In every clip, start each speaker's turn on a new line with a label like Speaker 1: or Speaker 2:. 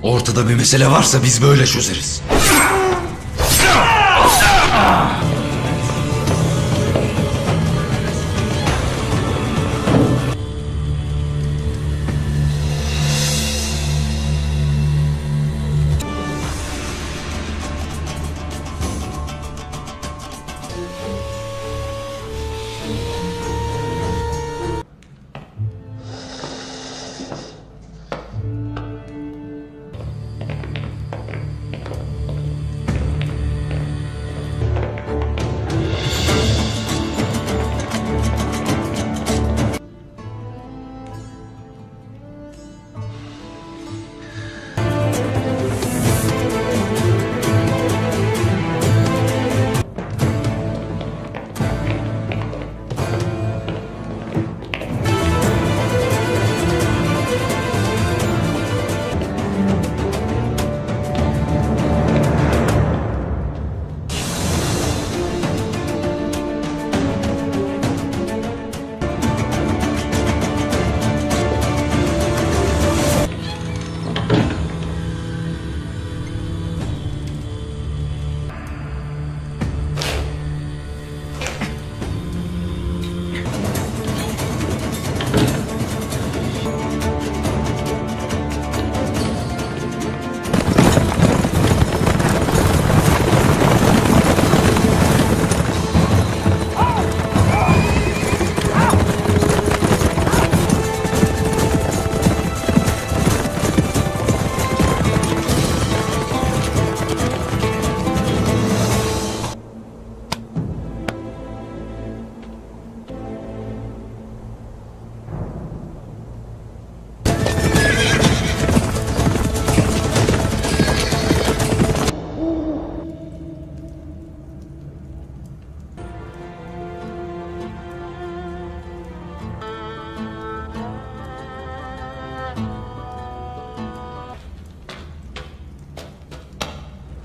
Speaker 1: Ortada bir mesele varsa biz böyle çözeriz.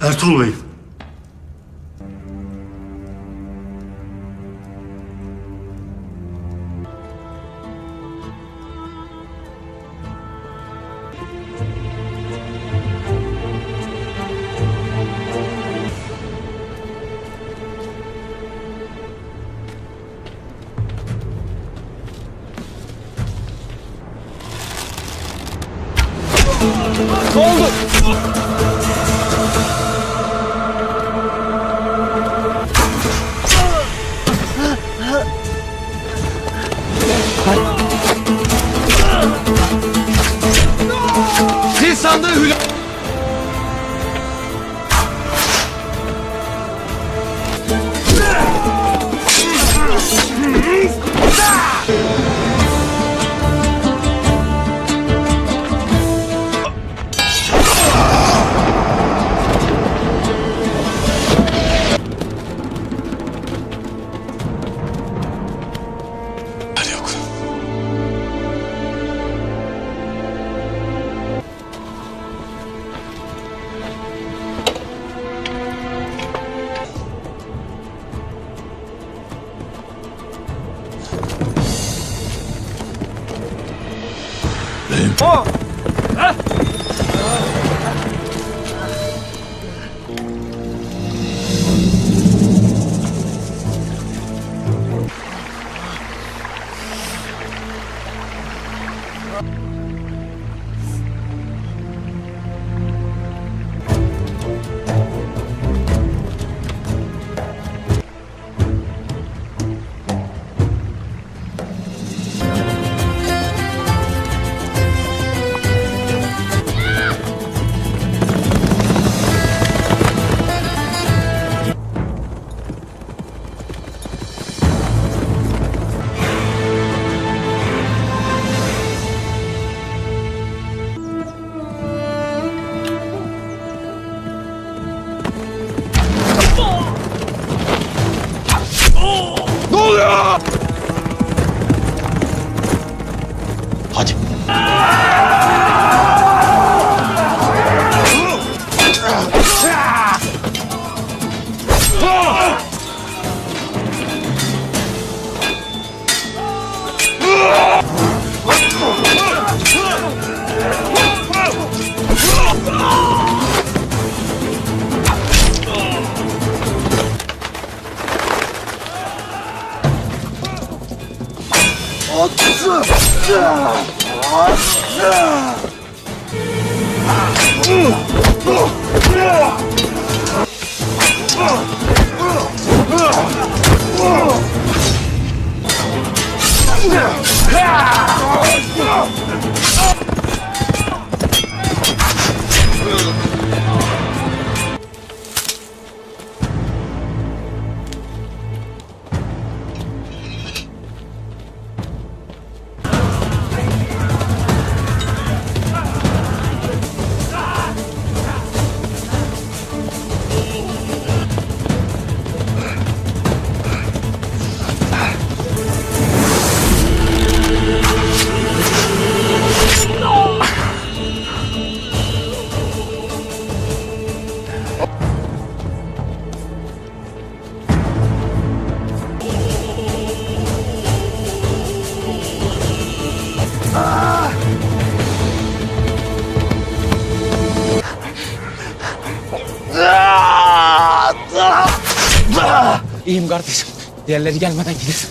Speaker 2: Ertuğrul Bey.
Speaker 3: Ne oldu?
Speaker 1: Siz sandığı hüla... Yok. Beyim.
Speaker 3: O! Ha?
Speaker 1: Ne oluyor? Hadi.
Speaker 3: İyiyim kardeşim. Diğerleri gelmeden gidelim.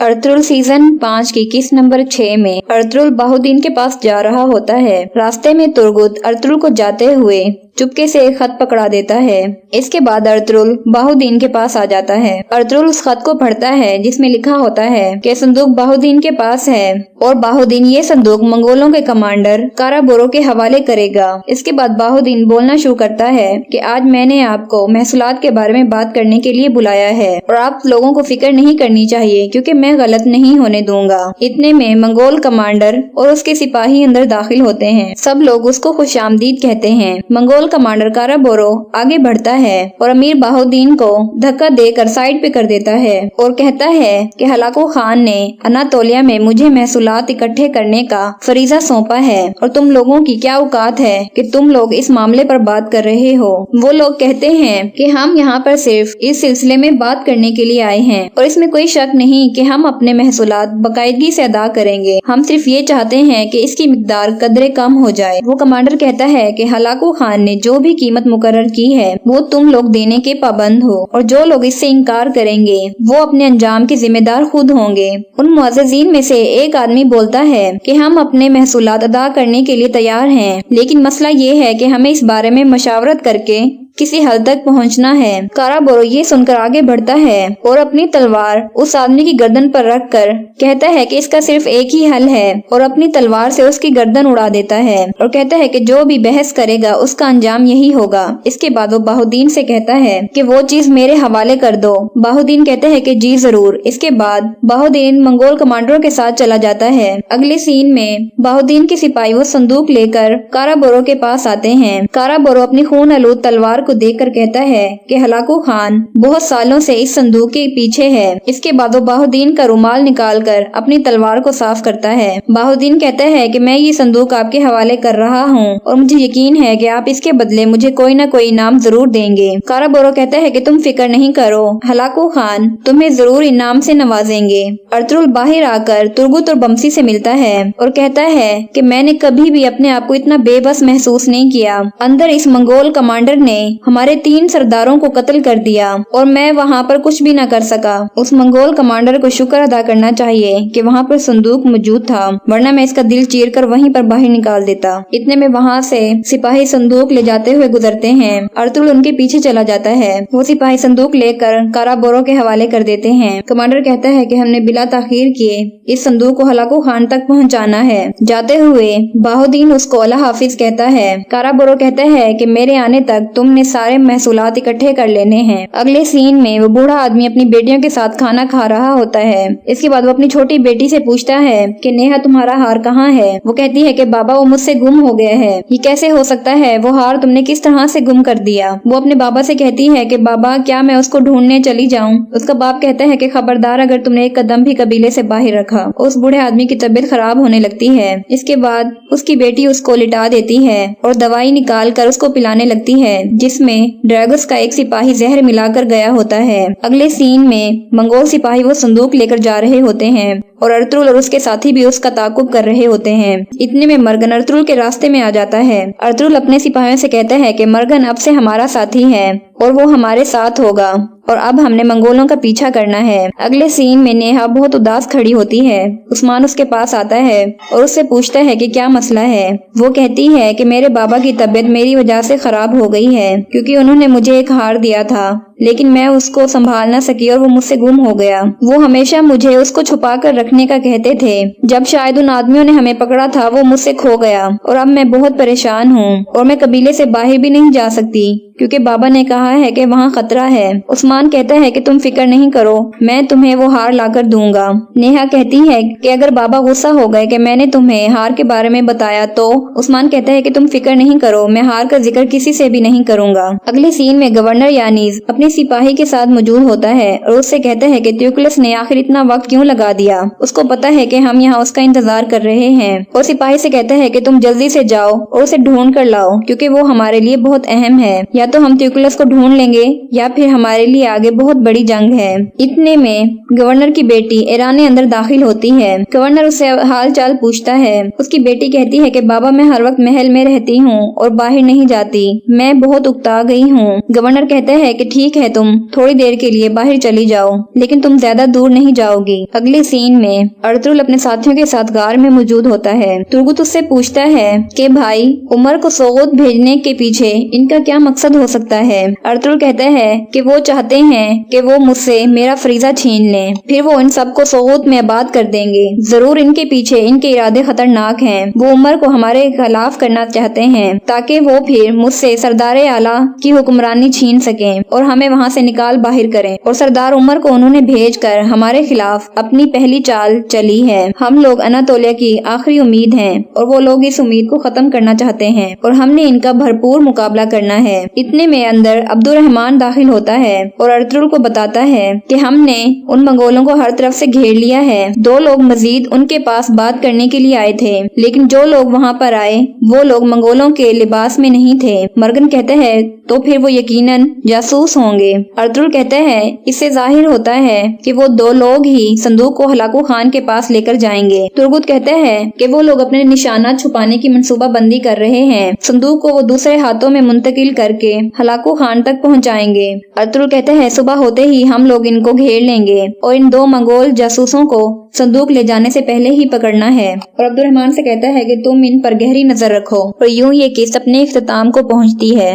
Speaker 4: Ertugrul season 5 की किस number 6 में अर्तुल बाहुदीन के पास जा रहा होता है। रास्ते में तुर्गुत अर्तुल को जाते हुए चुपके से एक खत पकड़ा देता है। इसके बाद अर्तुल बाहुदीन के पास आ जाता है। अर्तुल उस खत को पढ़ता है जिसमें लिखा होता है कि संदूक बाहुदीन के पास है और बाहुदीन ये संदूक मंगोलों के कमांडर काराबोरो के हवाले करेगा। इसके बाद बाहुदीन बोलना शुरू करता है कि आज मैंने आपको महसूलात के बारे में बात करने के लिए बुलाया है और आप लोगों को फिक्र नहीं करनी चाहिए क्योंकि मैं गलत नहीं होने दूंगा। इतने में मंगोल कमांडर और उसके सिपाही अंदर दाखिल होते हैं। सब लोग उसको खुशामदीद कहते हैं। मंगोल कमांडर काराबोरो आगे बढ़ता है और अमीर बाहुदीन को धक्का देकर साइड पे कर देता है और कहता है कि हलाकू खान ने अनातोलिया में मुझे महसूलात इकट्ठे करने का फरीजा सौंपा है और तुम लोगों की क्या औकात है कि तुम लोग इस मामले पर बात कर रहे हो। वो लोग कहते हैं कि हम यहाँ पर सिर्फ इस सिलसिले में बात करने के लिए आए हैं और इसमें कोई शक नहीं कि हम अपने महसूलात बाकायदगी से अदा करेंगे। हम सिर्फ ये चाहते हैं कि इसकी मिकदार कदरे कम हो जाए। वो कमांडर कहता है कि हलाकू खान ने जो भी कीमत मुकर्रर की है वो तुम लोग देने के पाबंद हो और जो लोग इससे इनकार करेंगे वो अपने अंजाम के जिम्मेदार खुद होंगे। उन मुअज़्ज़िज़ीन में से एक आदमी बोलता है कि हम अपने महसूलात अदा करने के लिए तैयार हैं, लेकिन मसला ये है कि हमें इस बारे में मशावरत करके किसी हद तक पहुंचना है। काराबोरो ये सुनकर आगे बढ़ता है और अपनी तलवार उस आदमी की गर्दन पर रखकर कहता है कि इसका सिर्फ एक ही हल है और अपनी तलवार से उसकी गर्दन उड़ा देता है और कहता है कि जो भी बहस करेगा उसका अंजाम यही होगा। इसके बाद वो बाहुदीन से कहता है कि वो चीज मेरे हवाले कर दो। बाहुदीन कहते हैं कि जी जरूर। इसके बाद बाहुदीन मंगोल कमांडरों के साथ चला जाता है। अगले सीन में बाहुदीन के सिपाही वो संदूक लेकर काराबोरो के पास आते हैं। काराबोरो अपनी खून आलूद तलवार को देखकर कहता है कि हलाकू खान बहुत सालों से इस संदूक के पीछे है। इसके बाद वो बाहुदीन का रुमाल निकालकर अपनी तलवार को साफ करता है। बाहुदीन कहता है कि मैं ये संदूक आपके हवाले कर रहा हूँ और मुझे यकीन है कि आप इसके बदले मुझे कोई न कोई इनाम जरूर देंगे। काराबोरो कहता है कि तुम फिक्र नहीं करो, हलाकू खान तुम्हें जरूर इनाम से नवाजेंगे। अर्तुल बाहर आकर तुर्गुत और बमसी से मिलता है और कहता है कि मैंने कभी भी अपने आप को इतना बेबस महसूस नहीं किया। अंदर इस मंगोल कमांडर ने हमारे 3 सरदारों को कत्ल कर दिया और मैं वहाँ पर कुछ भी न कर सका। उस मंगोल कमांडर को शुक्र अदा करना चाहिए कि वहाँ पर संदूक मौजूद था, वरना मैं इसका दिल चीरकर वहीं पर बाहर निकाल देता। इतने में वहाँ से सिपाही संदूक ले जाते हुए गुजरते हैं। अर्तुल उनके पीछे चला जाता है। वो सिपाही संदूक लेकर काराबोरो के हवाले कर देते हैं। कमांडर कहता है कि हमने बिला ताखीर किए इस संदूक को हलाकू खान तक पहुँचाना है। जाते हुए बाहुदीन उसको अल्लाह हाफिज कहता है। काराबोरो कहता है कि मेरे आने तक तुमने सारे महसूलात इकट्ठे कर लेने हैं। अगले सीन में वो बूढ़ा आदमी अपनी बेटियों के साथ खाना खा रहा होता है। इसके बाद वो अपनी छोटी बेटी से पूछता है कि नेहा तुम्हारा हार कहाँ है। वो कहती है कि बाबा वो मुझसे गुम हो गया है। ये कैसे हो सकता है, वो हार तुमने किस तरह से गुम कर दिया। वो अपने बाबा से कहती है कि बाबा क्या मैं उसको ढूंढने चली जाऊँ। उसका बाप कहता है कि खबरदार अगर तुमने एक कदम भी कबीले से बाहर रखा। उस बूढ़े आदमी की तबीयत खराब होने लगती है। इसके बाद उसकी बेटी उसको लिटा देती है और दवाई निकाल कर उसको पिलाने लगती है, जिस जिसमें ड्रैगस का एक सिपाही जहर मिलाकर गया होता है। अगले सीन में मंगोल सिपाही वो संदूक लेकर जा रहे होते हैं और अर्तुल और उसके साथी भी उसका ताकुब कर रहे होते हैं। इतने में मर्गन अर्तुल के रास्ते में आ जाता है। अर्तुल अपने सिपाहियों से कहता है कि मर्गन अब से हमारा साथी है और वो हमारे साथ होगा और अब हमने मंगोलों का पीछा करना है। अगले सीन में नेहा बहुत उदास खड़ी होती है। उस्मान उसके पास आता है और उससे पूछता है कि क्या मसला है। वो कहती है कि मेरे बाबा की तबीयत मेरी वजह से खराब हो गई है क्योंकि उन्होंने मुझे एक हार दिया था, लेकिन मैं उसको संभाल न सकी और वो मुझसे गुम हो गया। वो हमेशा मुझे उसको छुपा कर रखने का कहते थे। जब शायद उन आदमियों ने हमें पकड़ा था वो मुझसे खो गया और अब मैं बहुत परेशान हूँ और मैं कबीले से बाहर भी नहीं जा सकती क्योंकि बाबा ने कहा है कि वहाँ खतरा है। उस्मान कहता है कि तुम फिक्र नहीं करो, मैं तुम्हें वो हार लाकर दूंगा। नेहा कहती है कि अगर बाबा गुस्सा हो गए कि मैंने तुम्हें हार के बारे में बताया तो उस्मान कहता है कि तुम फिक्र नहीं करो, मैं हार का जिक्र किसी से भी नहीं करूंगा। अगले सीन में गवर्नर यानीज अपने सिपाही के साथ मौजूद होता है और उससे कहता है कि त्यूकलस ने आखिर इतना वक्त क्यों लगा दिया। उसको पता है कि हम यहाँ उसका इंतजार कर रहे हैं और सिपाही से कहता है कि तुम जल्दी से जाओ और उसे ढूंढ कर लाओ क्योंकि वो हमारे लिए बहुत अहम है। या तो हम त्यूकलस को ढूंढ लेंगे या फिर हमारे लिए आगे बहुत बड़ी जंग है। इतने में गवर्नर की बेटी ईरानी अंदर दाखिल होती है। गवर्नर उससे हाल चाल पूछता है। उसकी बेटी कहती है कि बाबा मैं हर वक्त महल में रहती हूँ और बाहर नहीं जाती, मैं बहुत उकता गई हूँ। गवर्नर कहता है कि ठीक है, तुम थोड़ी देर के लिए बाहर चली जाओ लेकिन तुम ज्यादा दूर नहीं जाओगी। अगले सीन में अर्तुल अपने साथियों के साथ गार में मौजूद होता है। तुर्गुत उससे पूछता है कि भाई उमर को सोगोत भेजने के पीछे इनका क्या मकसद हो सकता है। अर्तुल कहता है कि वो चाहते हैं कि वो मुझसे मेरा फरीजा छीन लें, फिर वो इन सबको सोगोत में आबाद कर देंगे। जरूर इनके पीछे इनके इरादे खतरनाक हैं। वो उमर को हमारे खिलाफ करना चाहते हैं ताकि वो फिर मुझसे सरदार आला की हुक्मरानी छीन सकें और हमें वहाँ से निकाल बाहर करें। और सरदार उमर को उन्होंने भेजकर हमारे खिलाफ अपनी पहली चाल चली है। हम लोग अनातोलिया की आखिरी उम्मीद हैं और वो लोग इस उम्मीद को खत्म करना चाहते हैं और हमने इनका भरपूर मुकाबला करना है। इतने में अंदर अब्दुर्रहमान दाखिल होता है और अर्तुल को बताता है कि हमने उन मंगोलों को हर तरफ से घेर लिया है। 2 लोग मजीद उनके पास बात करने के लिए आए थे, लेकिन जो लोग वहाँ पर आए वो लोग मंगोलों के लिबास में नहीं थे। मर्गन कहता है तो फिर वो यकीनन जासूस होंगे। अर्तुल कहता है इससे जाहिर होता है कि वो 2 लोग ही संदूक को हलाकू खान के पास लेकर जाएंगे। तुर्गुत कहता है कि वो लोग अपने निशाना छुपाने की मंसूबा बंदी कर रहे हैं। संदूक को वो दूसरे हाथों में मुंतकिल करके हलाकू खान तक पहुंचाएंगे। अर्तुल कहता है सुबह होते ही हम लोग इनको घेर लेंगे और इन 2 मंगोल जासूसों को संदूक ले जाने से पहले ही पकड़ना है। और अब्दुर्रहमान से कहता है कि तुम इन पर गहरी नजर रखो। और यूं ये किस्त अपने इख्तिताम को पहुंचती है।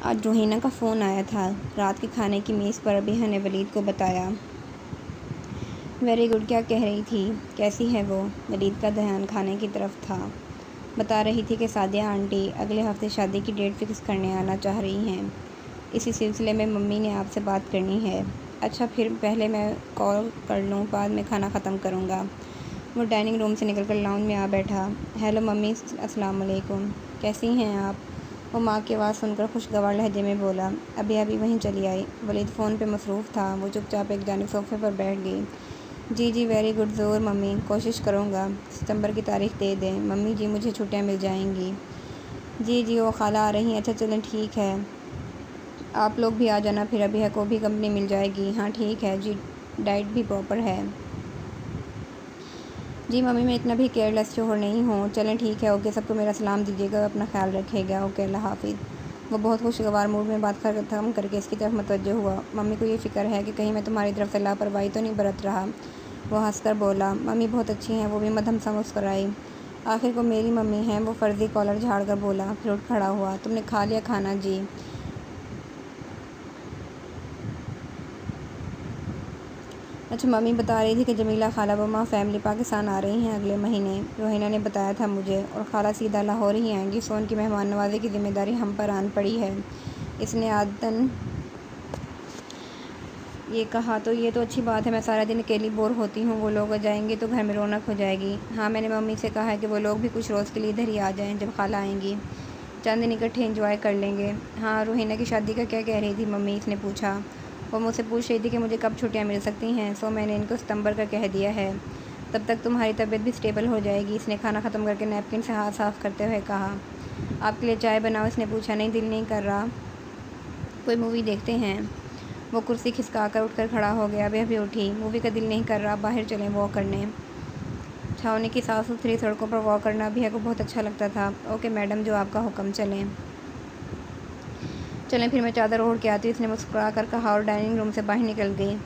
Speaker 5: आज रोहिना का फ़ोन आया था। रात के खाने की मेज़ पर अबीहा ने वलीद को बताया। वेरी गुड, क्या कह रही थी, कैसी है वो? वलीद का ध्यान खाने की तरफ था। बता रही थी कि सादिया आंटी अगले हफ्ते शादी की डेट फिक्स करने आना चाह रही हैं। इसी सिलसिले में मम्मी ने आपसे बात करनी है। अच्छा, फिर पहले मैं कॉल कर लूँ, बाद में खाना ख़त्म करूँगा। वो डाइनिंग रूम से निकलकर लाउंज में आ बैठा। हेलो मम्मी, अस्सलाम वालेकुम, कैसी हैं आप? वो माँ की आवाज़ सुनकर खुशगवार लहजे में बोला। अभी वहीं चली आई। वलीद फ़ोन पे मसरूफ़ था। वो चुपचाप एक जानिब सोफ़े पर बैठ गई। जी वेरी गुड, ज़रूर मम्मी, कोशिश करूँगा सितंबर की तारीख़ दे दें। मम्मी जी मुझे छुट्टियाँ मिल जाएंगी। जी वो खाला आ रही हैं। अच्छा चलें, ठीक है, आप लोग भी आ जाना, फिर अभी को भी कंपनी मिल जाएगी। हाँ ठीक है जी, डाइट भी प्रॉपर है। जी मम्मी, मैं इतना भी केयरलेस शोहर नहीं हूँ। चलें ठीक है, ओके, सबको मेरा सलाम दीजिएगा, अपना ख्याल रखिएगा। ओके, अल्लाह हाफिज़। वो बहुत खुशगवार मूड में बात ख़त्म करके इसकी तरफ मुतवज्जो हुआ। मम्मी को ये फ़िक्र है कि कहीं मैं तुम्हारी तरफ से लापरवाही तो नहीं बरत रहा। वो हंसकर बोला। मम्मी बहुत अच्छी हैं। वो भी मध्यम सा मुस्कराई। आखिर को मेरी मम्मी हैं। वो फ़र्जी कॉलर झाड़ कर बोला, फिर उठ खड़ा हुआ। तुमने खा लिया खाना? जी। अच्छा, मम्मी बता रही थी कि जमीला, खाला बम्मा फैमिली पाकिस्तान आ रही हैं अगले महीने। रोहिना ने बताया था मुझे, और खाला सीधा लाहौर ही आएंगी। सो उनकी मेहमान नवाजी की ज़िम्मेदारी हम पर आन पड़ी है। इसने आदतन ये कहा। तो ये तो अच्छी बात है, मैं सारा दिन अकेली बोर होती हूँ। वो लोग आ जाएंगे तो घर में रौनक हो जाएगी। हाँ, मैंने मम्मी से कहा है कि वो लोग भी कुछ रोज़ के लिए इधर ही आ जाएँ। जब खाला आएंगी चंद दिन इकट्ठे एंजॉय कर लेंगे। हाँ, रोहिना की शादी का क्या कह रही थी मम्मी? इसने पूछा। वो मुझसे पूछ रही थी कि मुझे कब छुट्टियाँ मिल सकती हैं। सो मैंने इनको सितंबर का कह दिया है। तब तक तुम्हारी तबीयत भी स्टेबल हो जाएगी। इसने खाना ख़त्म करके नैपकिन से हाथ साफ़ करते हुए कहा। आपके लिए चाय बनाओ? इसने पूछा। नहीं, दिल नहीं कर रहा, कोई मूवी देखते हैं। वो कुर्सी खिसकाकर उठकर खड़ा हो गया। वह भी उठी। मूवी का दिल नहीं कर रहा, बाहर चलें वॉक करने। छावनी की साफ सुथरी सड़कों पर वॉक करना अभिया को बहुत अच्छा लगता था। ओके मैडम, जो आपका हुक्म। चलें फिर मैं चादर ओढ़ के आती हूँ, इसने मुस्कुरा कर कहा और डाइनिंग रूम से बाहर निकल गई।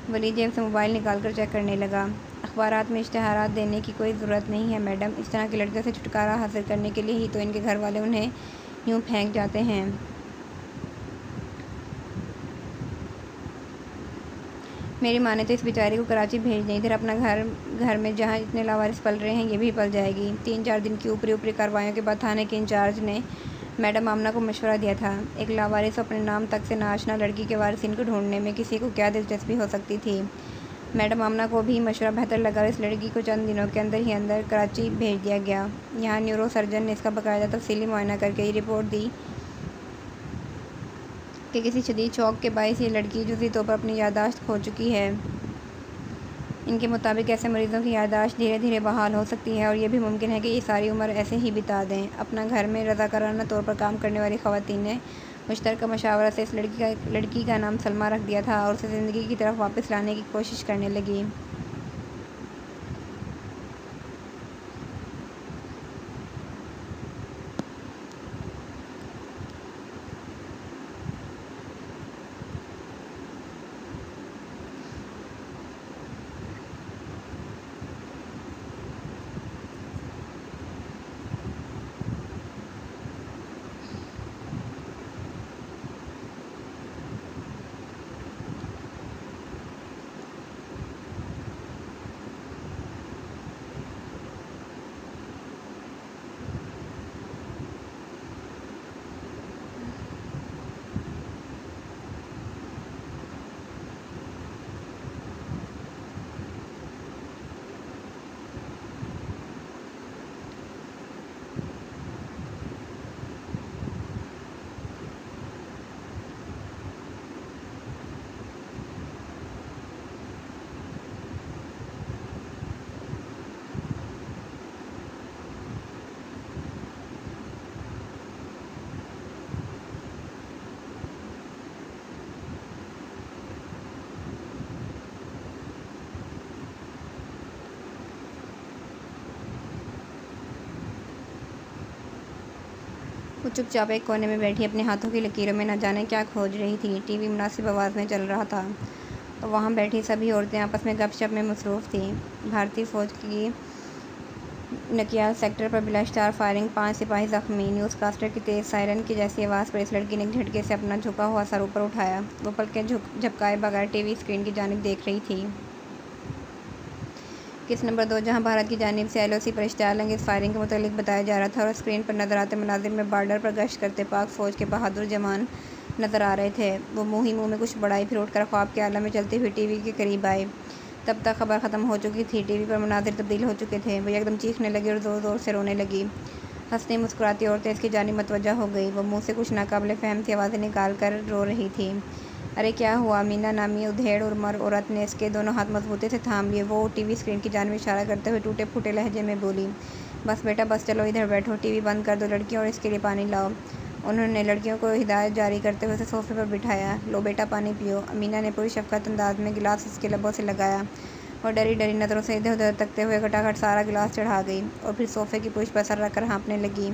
Speaker 5: वलीद जेब से मोबाइल निकाल कर चेक करने लगा। अखबारात में इश्तहारात देने की कोई ज़रूरत नहीं है मैडम, इस तरह की लड़कियों से छुटकारा हासिल करने के लिए ही तो इनके घर वाले उन्हें यूँ फेंक जाते हैं। मेरी माँ ने तो इस बेचारी को कराची भेज दी, इधर अपना घर में जहाँ इतने लावारिस पल रहे हैं ये भी पल जाएगी। 3-4 दिन की ऊपरी कार्रवाइयों के बाद थाने के इंचार्ज ने मैडम आमना को मशवरा दिया था। एक लावारिस अपने नाम तक से नाशना लड़की के वारिसिन को ढूंढने में किसी को क्या दिलचस्पी हो सकती थी। मैडम आमना को भी मशवरा बेहतर लगा और इस लड़की को चंद दिनों के अंदर कराची भेज दिया गया। यहाँ न्यूरो सर्जन ने इसका बाकायदा तफसीली मुआयना करके ये रिपोर्ट दी कि किसी शदीद शौक के बायस ये लड़की जुज़ी तौर पर अपनी याददाश्त खो चुकी है। इनके मुताबिक ऐसे मरीज़ों की याददाश्त धीरे धीरे बहाल हो सकती है और ये भी मुमकिन है कि ये सारी उम्र ऐसे ही बिता दें। अपना घर में रज़ाकाराना तौर पर काम करने वाली ख़वातीन ने मुश्तरका मशावरा से इस लड़की का नाम सलमा रख दिया था और उसे ज़िंदगी की तरफ वापस लाने की कोशिश करने लगी। वो चुपचाप एक कोने में बैठी अपने हाथों की लकीरों में न जाने क्या खोज रही थी। टीवी मुनासिब आवाज़ में चल रहा था और वहाँ बैठी सभी औरतें आपस में गपशप में मसरूफ़ थीं। भारतीय फ़ौज की नकियाल सेक्टर पर बिलाश्तार फायरिंग, 5 सिपाही ज़ख्मी। न्यूज़ कास्टर की तेज़ सायरन की जैसी आवाज़ पर इस लड़की ने झटके से अपना झुका हुआ सर ऊपर उठाया। वो पलकें झपकाए बगैर टीवी स्क्रीन की जानिब देख रही थी। केस नंबर 2, जहां भारत की जानिब से LOC पर इश्तियाल अंगेज़ फायरिंग के मुतालिक बताया जा रहा था और स्क्रीन पर नज़र आते मनाजिर में बॉर्डर पर गश्त करते पाक फ़ौज के बहादुर जवान नज़र आ रहे थे। वो मुँह ही मुँह में कुछ बढ़ाई फिर उठकर ख्वाब के आलम में चलती हुई टीवी के करीब आए। तब तक खबर ख़त्म हो चुकी थी। टीवी पर मनाजिर तब्दील हो चुके थे। वो एकदम चीखने लगी और ज़ोर ज़ोर से रोने लगी। हंसती मुस्कुराती औरतें इसकी जानिब मतवज्जा हो गई। वो मुँह से कुछ नाकाबिले फ़हम सी आवाज़ें निकाल कर रो रही थी। अरे क्या हुआ? मीना नामी उधेड़ उर्मर औरत ने इसके दोनों हाथ मजबूती से थाम लिए। वो टीवी स्क्रीन की जानिब इशारा करते हुए टूटे फूटे लहजे में बोली, बस बेटा बस, चलो इधर बैठो, टीवी बंद कर दो लड़कियों और इसके लिए पानी लाओ। उन्होंने लड़कियों को हिदायत जारी करते हुए उसे सोफे पर बिठाया। लो बेटा पानी पियो। अमीना ने पूरी शफ़क़त अंदाज में गिलास उसके लबों से लगाया और डरी डरी नज़रों से इधर उधर तकते हुए खटाखट सारा गिलास चढ़ा गई और फिर सोफ़े की पुश पर सर रखकर हाँफने लगी।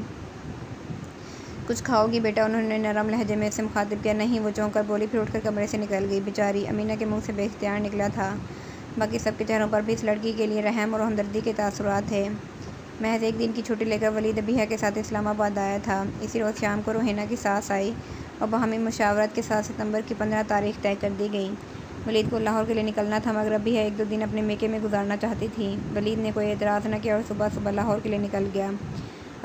Speaker 5: कुछ खाओगी बेटा? उन्होंने नरम लहजे में उसे मुखातिब किया। नहीं, वो चौंक कर बोली, फिर उठकर कमरे से निकल गई। बेचारी अमीना के मुंह से बेख्तियार निकला था। बाकी सबके चेहरों पर भी इस लड़की के लिए रहम और हमदर्दी के तासुरात थे। महज एक दिन की छुट्टी लेकर वलीद अबिया के साथ इस्लामाबाद आया था। इसी रोज़ शाम को रोहिना की सास आई और बाहमी मुशावरत के साथ सितंबर की 15 तारीख तय कर दी गई। वलीद को लाहौर के लिए निकलना था मगर अबिया 1-2 दिन अपने मेके में गुजारना चाहती थी। वलीद ने कोई एतराज़ न किया और सुबह सुबह लाहौर के लिए निकल गया।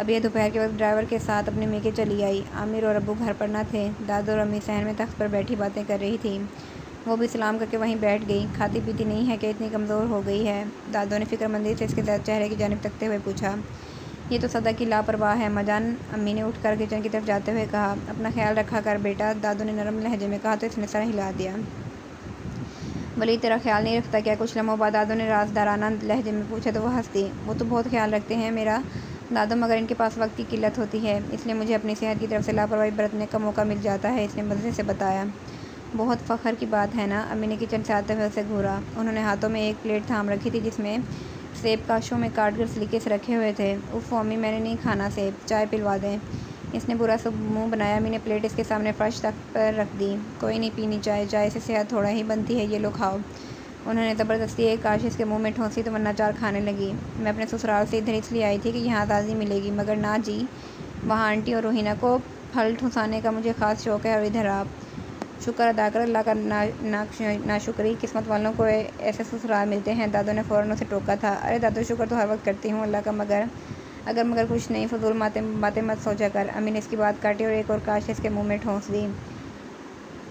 Speaker 5: अबिया दोपहर के वक्त ड्राइवर के साथ अपने मेके चली आई। आमिर और अब्बू घर पर न थे। दादो और अम्मी सहन में तख्त पर बैठी बातें कर रही थी। वो भी सलाम करके वहीं बैठ गई। खाती पीती नहीं है कि इतनी कमज़ोर हो गई है? दादो ने फ़िक्रमंदी से इसके चेहरे की जानिब तकते हुए पूछा। ये तो सदा की लापरवाह है अम्माजान, अम्मी ने उठकर किचन की तरफ जाते हुए कहा। अपना ख्याल रखा कर बेटा, दादो ने नरम लहजे में कहा तो इसने सर हिला दिया। वलीद तेरा ख्याल नहीं रखता क्या? कुछ लम्हों बाद दादो ने राजदाराना लहजे में पूछा तो वह हंस दी। वो तो बहुत ख्याल रखते हैं मेरा, दादो, मगर इनके पास वक्त की किल्लत होती है, इसलिए मुझे अपनी सेहत की तरफ से लापरवाही बरतने का मौका मिल जाता है, इसने मज़े से बताया। बहुत फ़ख्र की बात है ना? अम्मी ने किचन से आते हुए उसे घूरा। उन्होंने हाथों में एक प्लेट थाम रखी थी जिसमें सेब काशों में काट कर सलीके से रखे हुए थे। उफ़ अम्मी, मैंने नहीं खाना सेब, चाय पिलवा दें। इसने बुरा सा मुंह बनाया। अम्मी ने प्लेट इसके सामने फ़र्श तक पर रख दी। कोई नहीं पीनी चाय, चाय से सेहत थोड़ा ही बनती है, ये लो खाओ। उन्होंने ज़बरदस्ती एक काश इसके मुंह में ठोंसी तो वरना चार खाने लगी। मैं अपने ससुराल से इधर इसलिए आई थी कि यहाँ ताज़ी मिलेगी, मगर ना जी, वहाँ आंटी और रोहिना को फल ठुसाने का मुझे ख़ास शौक़ है और इधर आप। शुक्र अदा कर अल्लाह का, नाशुक्री किस्मत वालों को ऐसे ससुराल मिलते हैं। दादो ने फ़ौरन उसे टोका था। अरे दादो, शुक्र तो हर वक्त करती हूँ अल्लाह का, मगर कुछ नहीं, फजूल बातें मत सोचा कर। अम्मी ने इसकी बात काटी और एक और काश इसके मुँह में ठोंस दी।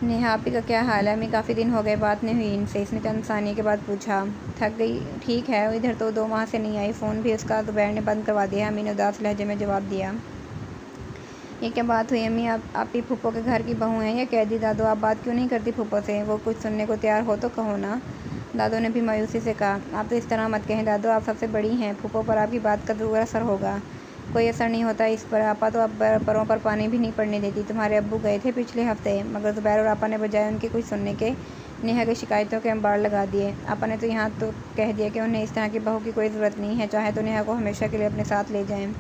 Speaker 5: नेहा, आपी का क्या हाल है? अम्मी, काफ़ी दिन हो गए बात नहीं हुई इनसे, इसने चंद सानियों के बाद पूछा। थक गई? ठीक है, इधर तो 2 माह से नहीं आई, फ़ोन भी उसका दोपहर ने बंद करवा दिया। अम्मी ने उदास लहजे में जवाब दिया। ये क्या बात हुई अम्मी? आप ही फूफो के घर की बहू हैं या कैदी? दादो, आप बात क्यों नहीं करती फूफो से? वो कुछ सुनने को तैयार हो तो कहो ना। दादो ने भी मायूसी से कहा। आप तो इस तरह मत कहें दादो, आप सबसे बड़ी हैं, फूफो पर आपकी बात का ज़रूर असर होगा। कोई असर नहीं होता इस पर, आपा तो अब परों पर पानी भी नहीं पड़ने देती। तुम्हारे अब्बू गए थे पिछले हफ्ते, मगर ज़ुबैर और आपा ने बजाय उनके कुछ सुनने के नेहा की शिकायतों के अंबार लगा दिए। आपा ने तो यहाँ तो कह दिया कि उन्हें इस तरह की बहू की कोई ज़रूरत नहीं है, चाहे तो नेहा को हमेशा के लिए अपने साथ ले जाएं।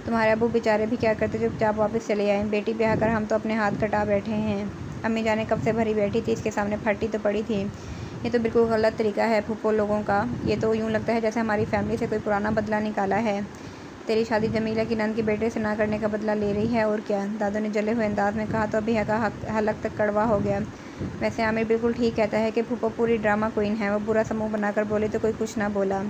Speaker 5: तुम्हारे अब्बू बेचारे भी क्या करते, चुपचाप वापस चले आए। बेटी ब्याह कर हम तो अपने हाथ कटा बैठे हैं। अम्मी जाने कब से भरी बैठी थी, इसके सामने फटी तो पड़ी थी। ये तो बिल्कुल गलत तरीका है फूफो लोगों का। ये तो यूँ लगता है जैसे हमारी फैमिली से कोई पुराना बदला निकाला है। तेरी शादी जमीला की नंद के बेटे से ना करने का बदला ले रही है, और क्या? दादो ने जले हुए अंदाज में कहा तो अभी का हलक तक कड़वा हो गया। वैसे आमिर बिल्कुल ठीक कहता है कि फूफो पूरी ड्रामा क्वीन है। वो बुरा समूह बनाकर बोले तो कोई कुछ ना बोला।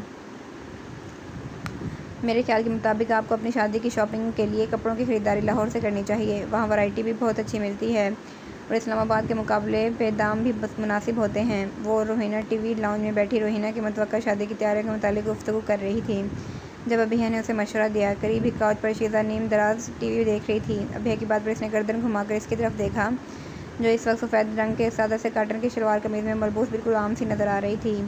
Speaker 5: मेरे ख्याल के मुताबिक आपको अपनी शादी की शॉपिंग के लिए कपड़ों की ख़रीदारी लाहौर से करनी चाहिए। वहाँ वैरायटी भी बहुत अच्छी मिलती है और इस्लामाबाद के मुकाबले पे दाम भी मुनासिब होते हैं। वो रोहिना टीवी लाउंज में बैठी रोहिना की मुतवक्का शादी की तैयारियों के मुतालिक गुफ्तगू कर रही थी जब अभिया ने उसे मशवरा दिया। करीब ही काउच पर शीज़ा नीम दराज टीवी देख रही थी। अभिया की बात पर इसने गर्दन घुमाकर इसकी तरफ देखा, जो इस वक्त सफ़ेद रंग के सादा से काटन के शलवार कमीज़ में मलबूस बिल्कुल आम सी नज़र आ रही थी।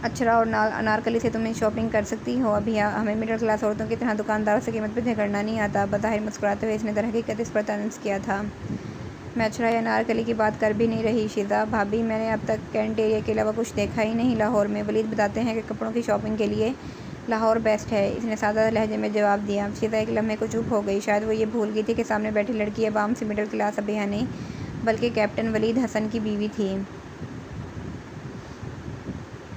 Speaker 5: अक्षरा और अनारकली से तुम शॉपिंग कर सकती हो अभिया, हमें मिडिल क्लास औरतों की तरह दुकानदारों से कीमत पर झगड़ना नहीं आता। बज़ाहिर मुस्कुराते हुए इसने दरहकीकत इस पर तंज किया था। मैं अक्षरा या अनारकली की बात कर भी नहीं रही शीज़ा भाभी, मैंने अब तक कैंट एरिया के अलावा कुछ देखा ही नहीं लाहौर में। वलीद बताते हैं कि कपड़ों की शॉपिंग के लिए लाहौर बेस्ट है, इसने सादा लहजे में जवाब दिया। शीज़ा एक लम्हे को चुप हो गई। शायद वो ये भूल गई थी कि सामने बैठी लड़की अवाम से मिडिल क्लास अभिया नहीं बल्कि कैप्टन वलीद हसन की बीवी थी।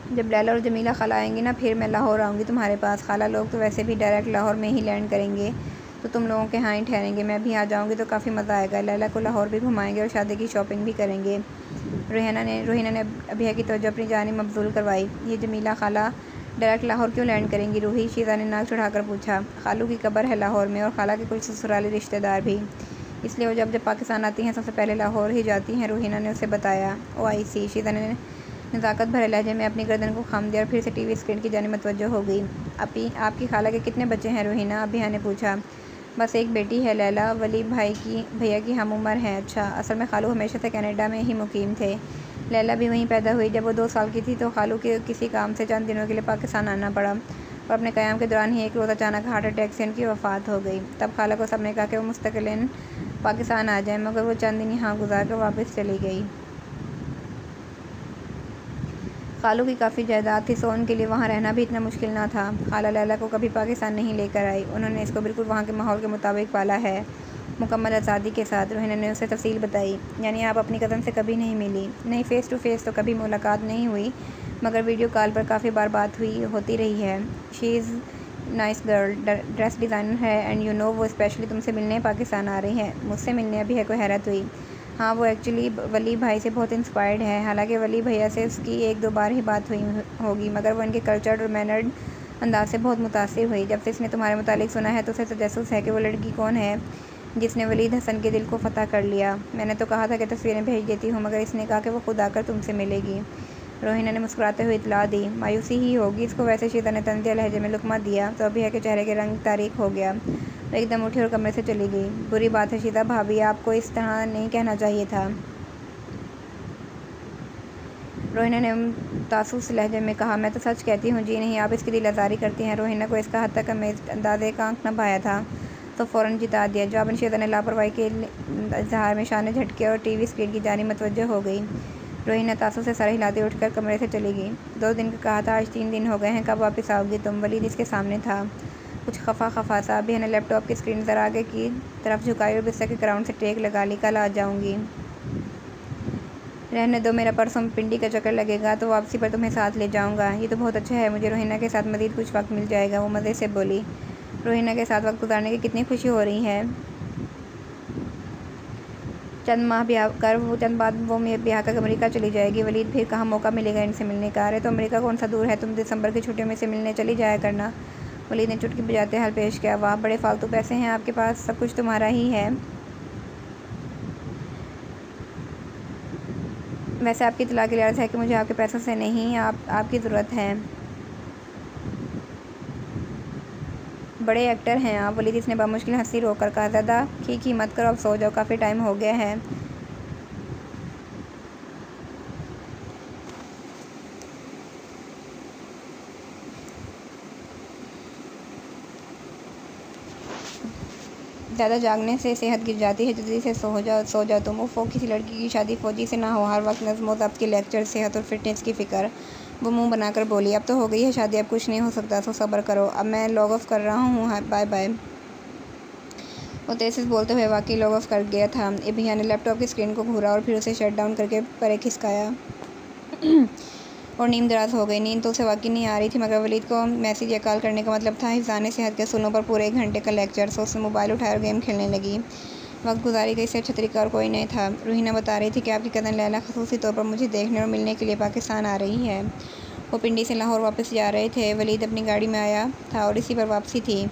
Speaker 5: जब लैला और जमीला खाला आएंगी ना, फिर मैं लाहौर आऊँगी तुम्हारे पास। खाला लोग तो वैसे भी डायरेक्ट लाहौर में ही लैंड करेंगे, तो तुम लोगों के यहाँ ही ठहरेंगे। मैं भी आ जाऊँगी तो काफ़ी मज़ा आएगा। लैला को लाहौर भी घुमाएंगे और शादी की शॉपिंग भी करेंगे। रोहिना ने अभिया की तवज्जो अपनी जानिब मबजूल करवाई। ये जमीला खाला डायरेक्ट लाहौर क्यों लैंड करेंगी रूही? शीज़ा ने नाक चढ़ाकर पूछा। खालू की कब्र है लाहौर में और खाला के कुछ ससुराली रिश्तेदार भी, इसलिए वो जब पाकिस्तान आती हैं सबसे पहले लाहौर ही जाती हैं, रोहिना ने उसे बताया। ओ आई सी। शीज़ा ने नज़ाकत भरे लहजे में अपनी गर्दन को खाम दिया और फिर से टीवी स्क्रीन की जानिब मतवज्जो हो गई। आपकी खाला के कितने बच्चे हैं रोहिना? अभिया ने पूछा। बस एक बेटी है लैला, वली भैया की हम उम्र हैं। अच्छा, असल में खालू हमेशा से कनाडा में ही मुकीम थे। लैला भी वहीं पैदा हुई। जब वो 2 साल की थी तो खालू के किसी काम से चंद दिनों के लिए पाकिस्तान आना पड़ा और अपने क़याम के दौरान ही एक रोज़ अचानक हार्ट अटैक से उनकी वफ़ात हो गई। तब खाला को सबने कहा कि वो मुस्तक़िलन पाकिस्तान आ जाए, मगर वो चंद दिन यहाँ गुजार कर वापस चली गई। खालू की काफ़ी जायदाद थी, सो उनके लिए वहाँ रहना भी इतना मुश्किल ना था। खाला लैला को कभी पाकिस्तान नहीं लेकर आई, उन्होंने इसको बिल्कुल वहाँ के माहौल के मुताबिक पाला है, मुकम्मल आज़ादी के साथ। रोहिना ने उसे तफसील बताई। यानी आप अपनी कज़न से कभी नहीं मिली? नहीं, फ़ेस टू फ़ेस तो कभी मुलाकात नहीं हुई, मगर वीडियो कॉल पर काफ़ी बार बात होती रही है। She is nice girl, dress designer है एंड यू नो वो स्पेशली तुमसे मिलने पाकिस्तान आ रही है। मुझसे मिलने? अभी है कोई हैरत हुई। हाँ, वो एक्चुअली वली भाई से बहुत इंस्पायर्ड है। हालांकि वली भैया से उसकी 1-2 बार ही बात हुई होगी, मगर वो इनके कल्चर्ड और मैनर्ड अंदाज से बहुत मुतासिर हुई। जब से इसने तुम्हारे मुतालिक सुना है तो उसे तजस्सुस है कि वो लड़की कौन है जिसने वलीद हसन के दिल को फ़तह कर लिया। मैंने तो कहा था कि तस्वीरें भेज देती हूँ, मगर इसने कहा कि वो खुद आकर तुमसे मिलेगी। रोहिना ने मुस्कुराते हुए इतला दी। मायूसी ही होगी इसको। वैसे शीज़ा ने तंज़िया लहजे में लुकमा दिया तो अभिया के चेहरे के रंग तारीक हो गया। वो एकदम उठी और कमरे से चली गई। बुरी बात है शीज़ा भाभी, आपको इस तरह नहीं कहना चाहिए था। रोहिना ने तासुस लहजे में कहा, मैं तो सच कहती हूँ जी नहीं, आप इसकी दिल आज़ारी करती हैं। रोहिना को इसका हद तक अंदाज़े का आंक न भाया था तो फ़ौरन जिता दिया। जवाबन शेज़ा ने लापरवाही के इज़हार में शाने झटके और टीवी स्क्रीन की जानिब मुतवज्जो हो गई। रोहिना तासुस से सर हिलाते उठकर कमरे से चली गई। 2 दिन का कहा था, आज 3 दिन हो गए हैं, कब वापस आओगी तुम? वलीद इसके सामने था, कुछ खफा सा। अभी ने लैपटॉप की स्क्रीन ज़रा आगे की तरफ झुकाई और बिस्तर के ग्राउंड से टेक लगा ली। कल आ जाऊँगी, रहने दो, मेरा परसों पिंडी का चक्कर लगेगा तो वापसी पर तुम्हें साथ ले जाऊँगा। ये तो बहुत अच्छा है, मुझे रोहिना के साथ मज़ीद कुछ वक्त मिल जाएगा, वो मज़े से बोली। रोहिना के साथ वक्त गुजारने की कितनी खुशी हो रही है। चंद बाद वो ब्याह कर अमेरिका चली जाएगी। वलीद, फिर कहाँ मौका मिलेगा इनसे मिलने का? अरे तो अमेरिका कौन सा दूर है, तुम दिसंबर की छुट्टियों में से मिलने चली जाया करना। वलीद ने चुटकी बजाते हल पेश किया। वाह, बड़े फालतू पैसे हैं आपके पास, सब कुछ तुम्हारा ही है। वैसे आपकी इत्तला की अर्ज़ है कि मुझे आपके पैसों से नहीं, आपकी ज़रूरत है। बड़े एक्टर हैं आप। वलीद इसने बामुश्किल हंसी रोककर कहा, ज़्यादा खी मत करो, अब सो जाओ, काफ़ी टाइम हो गया है। ज़्यादा जागने से सेहत गिर जाती है, जल्दी से सो जाओ तुम। वो किसी लड़की की शादी फौजी से ना हो, हर वक्त नज़्म व ज़ब्त के लेक्चर, सेहत और फिटनेस की फ़िक्र। वो मुंह बनाकर बोली, अब तो हो गई है शादी, अब कुछ नहीं हो सकता, सो सब्र करो। अब मैं लॉग ऑफ कर रहा हूँ, बाय बाय। वो तेज़ बोलते हुए वाकई लॉग ऑफ कर गया था। भैया ने लैपटॉप की स्क्रीन को घूरा और फिर उसे शट डाउन करके परे खिसकाया और नींद दराज हो गई। नींद तो उसे वाकई नहीं आ रही थी, मगर वलीद को मैसेज या कॉल करने का मतलब था हिफ्ज़ाने सेहत के असूलों पर पूरे 1 घंटे का लेक्चर। सो उसने मोबाइल उठाया और गेम खेलने लगी। वक्त गुजारी का इससे अच्छा तरीका और कोई नहीं था। रोहिना बता रही थी कि आपकी कज़न लैला ख़ुसूसी तौर पर मुझे देखने और मिलने के लिए पाकिस्तान आ रही है। वो पिंडी से लाहौर वापस जा रहे थे। वलीद अपनी गाड़ी में आया था और इसी पर वापसी थी।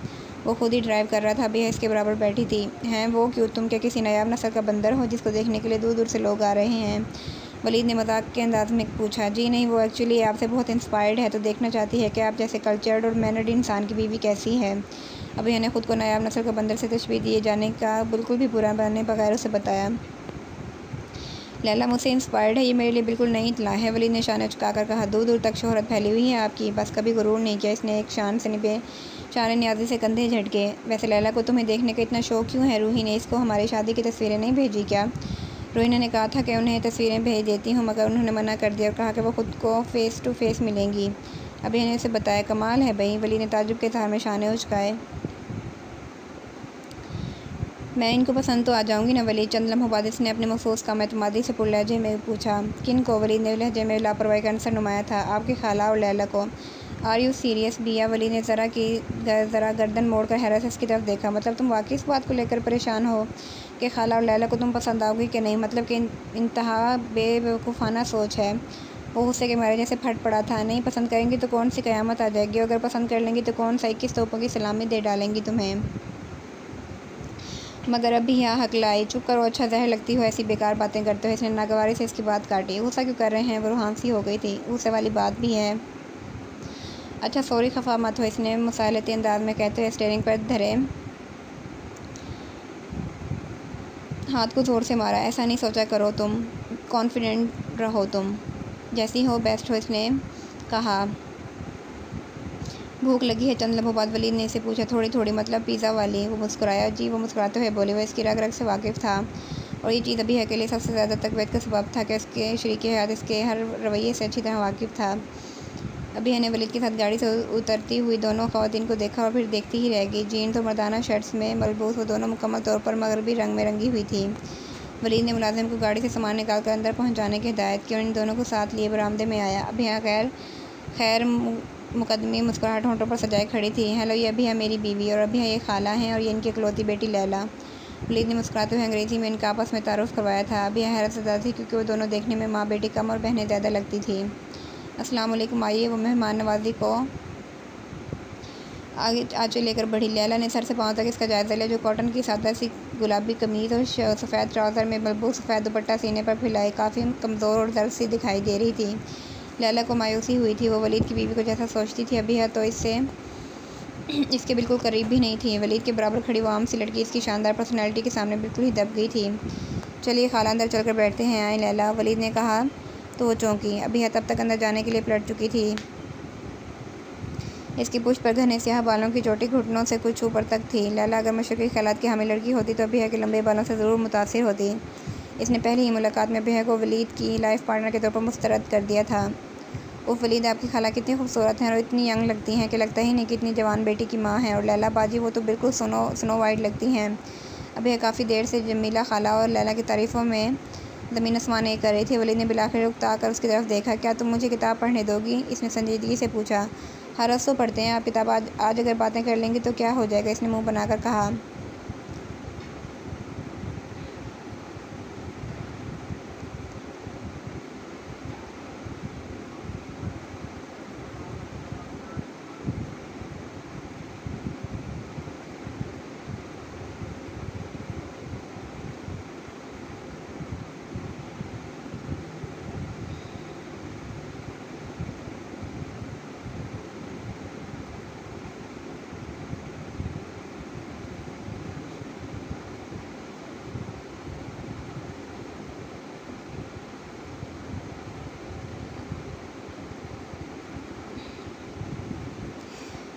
Speaker 5: वो खुद ही ड्राइव कर रहा था, अभी इसके बराबर बैठी थी। हैं वो क्यों, तुम क्या किसी नायाब नस्ल का बंदर हो जिसको देखने के लिए दूर दूर से लोग आ रहे हैं? वलीद ने मजाक के अंदाज में पूछा। जी नहीं, वो एक्चुअली आपसे बहुत इंस्पायर्ड है, तो देखना चाहती है कि आप जैसे कल्चर्ड और मैनर्ड इंसान की बीवी कैसी है। अभी मैंने खुद को नायाब नस्ल का बंदर से तशबीह दिए जाने का बिल्कुल भी बुरा बनने बगैर उसे बताया। लैला मुझसे इंस्पायर्ड है, ये मेरे लिए बिल्कुल नई इत्तला है। वलीद ने शान चुकाकर कहा, दूर दूर तक शोहरत फैली हुई है आपकी, बस कभी गुरूर नहीं किया। इसने एक शान न्याजी से कंधे झटके। वैसे लैला को तुम्हें देखने का इतना शौक क्यों है? रूही ने इसको हमारी शादी की तस्वीरें नहीं भेजी क्या? रोहिना ने कहा था कि उन्हें तस्वीरें भेज देती हूँ, मगर उन्होंने मना कर दिया और कहा कि वो खुद को फ़ेस टू फेस मिलेंगी। अभी मैंने उसे बताया। कमाल है भाई, वलीद ने ताज्जुब के इज़हार में शाने उचकाए। मैं इनको पसंद तो आ जाऊंगी ना वलीद? चंद लम्हों बाद इसने अपने महसूस का एतमादी से पुर लहजे में पूछा। किन को? वलीद ने लहजे में लापरवाही का अंसर नुमाया था। आपकी खाला और लैला को। आर यू सीरियस बिया? वलीद ने ज़रा गर्दन मोड़कर हैरत से इसकी तरफ देखा। मतलब तुम वाकई इस बात को लेकर परेशान हो कि खाला और लैला को तुम पसंद आओगी कि नहीं? मतलब कि इंतहा बेवकूफ़ाना सोच है। वो गुस्से के मारे जैसे फट पड़ा था। नहीं पसंद करेंगी तो कौन सी क़यामत आ जाएगी? अगर पसंद कर लेंगी तो कौन सा 21 तोपों की सलामी दे डालेंगी तुम्हें? मगर अभी यहाँ हकलाई। चुप करो, अच्छा ज़हर लगती हो ऐसी बेकार बातें करते हो। इसने नागवारी से इसकी बात काटी। गुस्सा क्यों कर रहे हैं? वो रूहानसी हो गई थी। गुस्से वाली बात भी है। अच्छा सॉरी, खफा मत हो, इसने मुसालती अंदाज में कहते हुए स्टीयरिंग पर धरे हाथ को ज़ोर से मारा। ऐसा नहीं सोचा करो तुम, कॉन्फिडेंट रहो तुम, जैसी हो बेस्ट हो, इसने कहा। भूख लगी है? चंद लम्हों बाद वलीद ने इसे पूछा। थोड़ी थोड़ी, मतलब पिज़्ज़ा वाली? वो मुस्कुराया। जी, वो मुस्कुराते हुए बोले। वो इसकी रग रग से वाकिफ़ था और ये चीज़ अभी है के लिए सबसे ज़्यादा तकवीत का सबब था कि उसके शरीक हयात इसके हर रवैये से अच्छी तरह वाकिफ़ था। अभी ने वलीद के साथ गाड़ी से उतरती हुई दोनों ख़वातीन को देखा और फिर देखती ही रह गई। जीन्स और मर्दाना शर्ट्स में मलबूस वो दोनों मुकम्मल तौर पर मगरबी रंग में रंगी हुई थी। वलीद ने मुलाजिम को गाड़ी से सामान निकाल कर अंदर पहुँचाने की हिदायत की और इन दोनों को साथ लिए बरामदे में आया। अभी खैर मुकदमी मुस्कुराहट होंठों पर सजाए खड़ी थी। हेलो, ये अभी है मेरी बीवी और अभी ये खाला हैं और ये इनकी इकलौती बेटी लैला। वलीद ने मुस्कुराते हुए अंग्रेज़ी में इनका आपस में तारुफ़ करवाया था। अभी हैरत ज़्यादा थी क्योंकि वो दोनों देखने में माँ बेटी कम और बहनें ज़्यादा लगती थी। अस्सलाम वालेकुम, आइए। वो मेहमान नवाजी को आगे लेकर बढ़ी। लैला ने सर से पाँव तक इसका जायज़ा लिया, जो कॉटन की सादा सी गुलाबी कमीज़ और सफ़ेद ट्राउज़र में मलबूस सफ़ेद दुपट्टा सीने पर फैलाए काफ़ी कमज़ोर और दर्द सी दिखाई दे रही थी। लैला को मायूसी हुई थी। वो वलीद की बीवी को जैसा सोचती थी अभी है तो इसके बिल्कुल करीब भी नहीं थी। वलीद के बराबर खड़ी वो आम सी लड़की इसकी शानदार पर्सनैलिटी के सामने बिल्कुल ही दब गई थी। चलिए खाला, अंदर चलकर बैठते हैं। आए लैला, वलीद ने कहा। तो वो चौंकी। अभी तब तक अंदर जाने के लिए पलट चुकी थी। इसकी पुष्ट पर घने स्याह बालों की चोटी घुटनों से कुछ ऊपर तक थी। लैला अगर मशरक़ी ख़यालात की हामिल लड़की होती तो अभी के लंबे बालों से ज़रूर मुतासिर होती। इसने पहली ही मुलाकात में अभी को वलीद की लाइफ पार्टनर के तौर पर मुस्तरद कर दिया था। उफ़ वलीद, आपकी खाला कितनी खूबसूरत हैं और इतनी यंग लगती हैं कि लगता ही नहीं कि इतनी जवान बेटी की माँ हैं। और लैला बाजी, वो तो बिल्कुल स्नो वाइट लगती हैं। अभी काफ़ी देर से जमीला खाला और लैला की तारीफ़ों में ज़मीन आसमान एक कर रही थी। वलीद ने बिलाखिर उकता कर उसकी तरफ देखा। क्या तुम मुझे किताब पढ़ने दोगी? इसने संजीदगी से पूछा। हर रोज़ तो पढ़ते हैं आप किताब, आज अगर बातें कर लेंगी तो क्या हो जाएगा? इसने मुंह बनाकर कहा।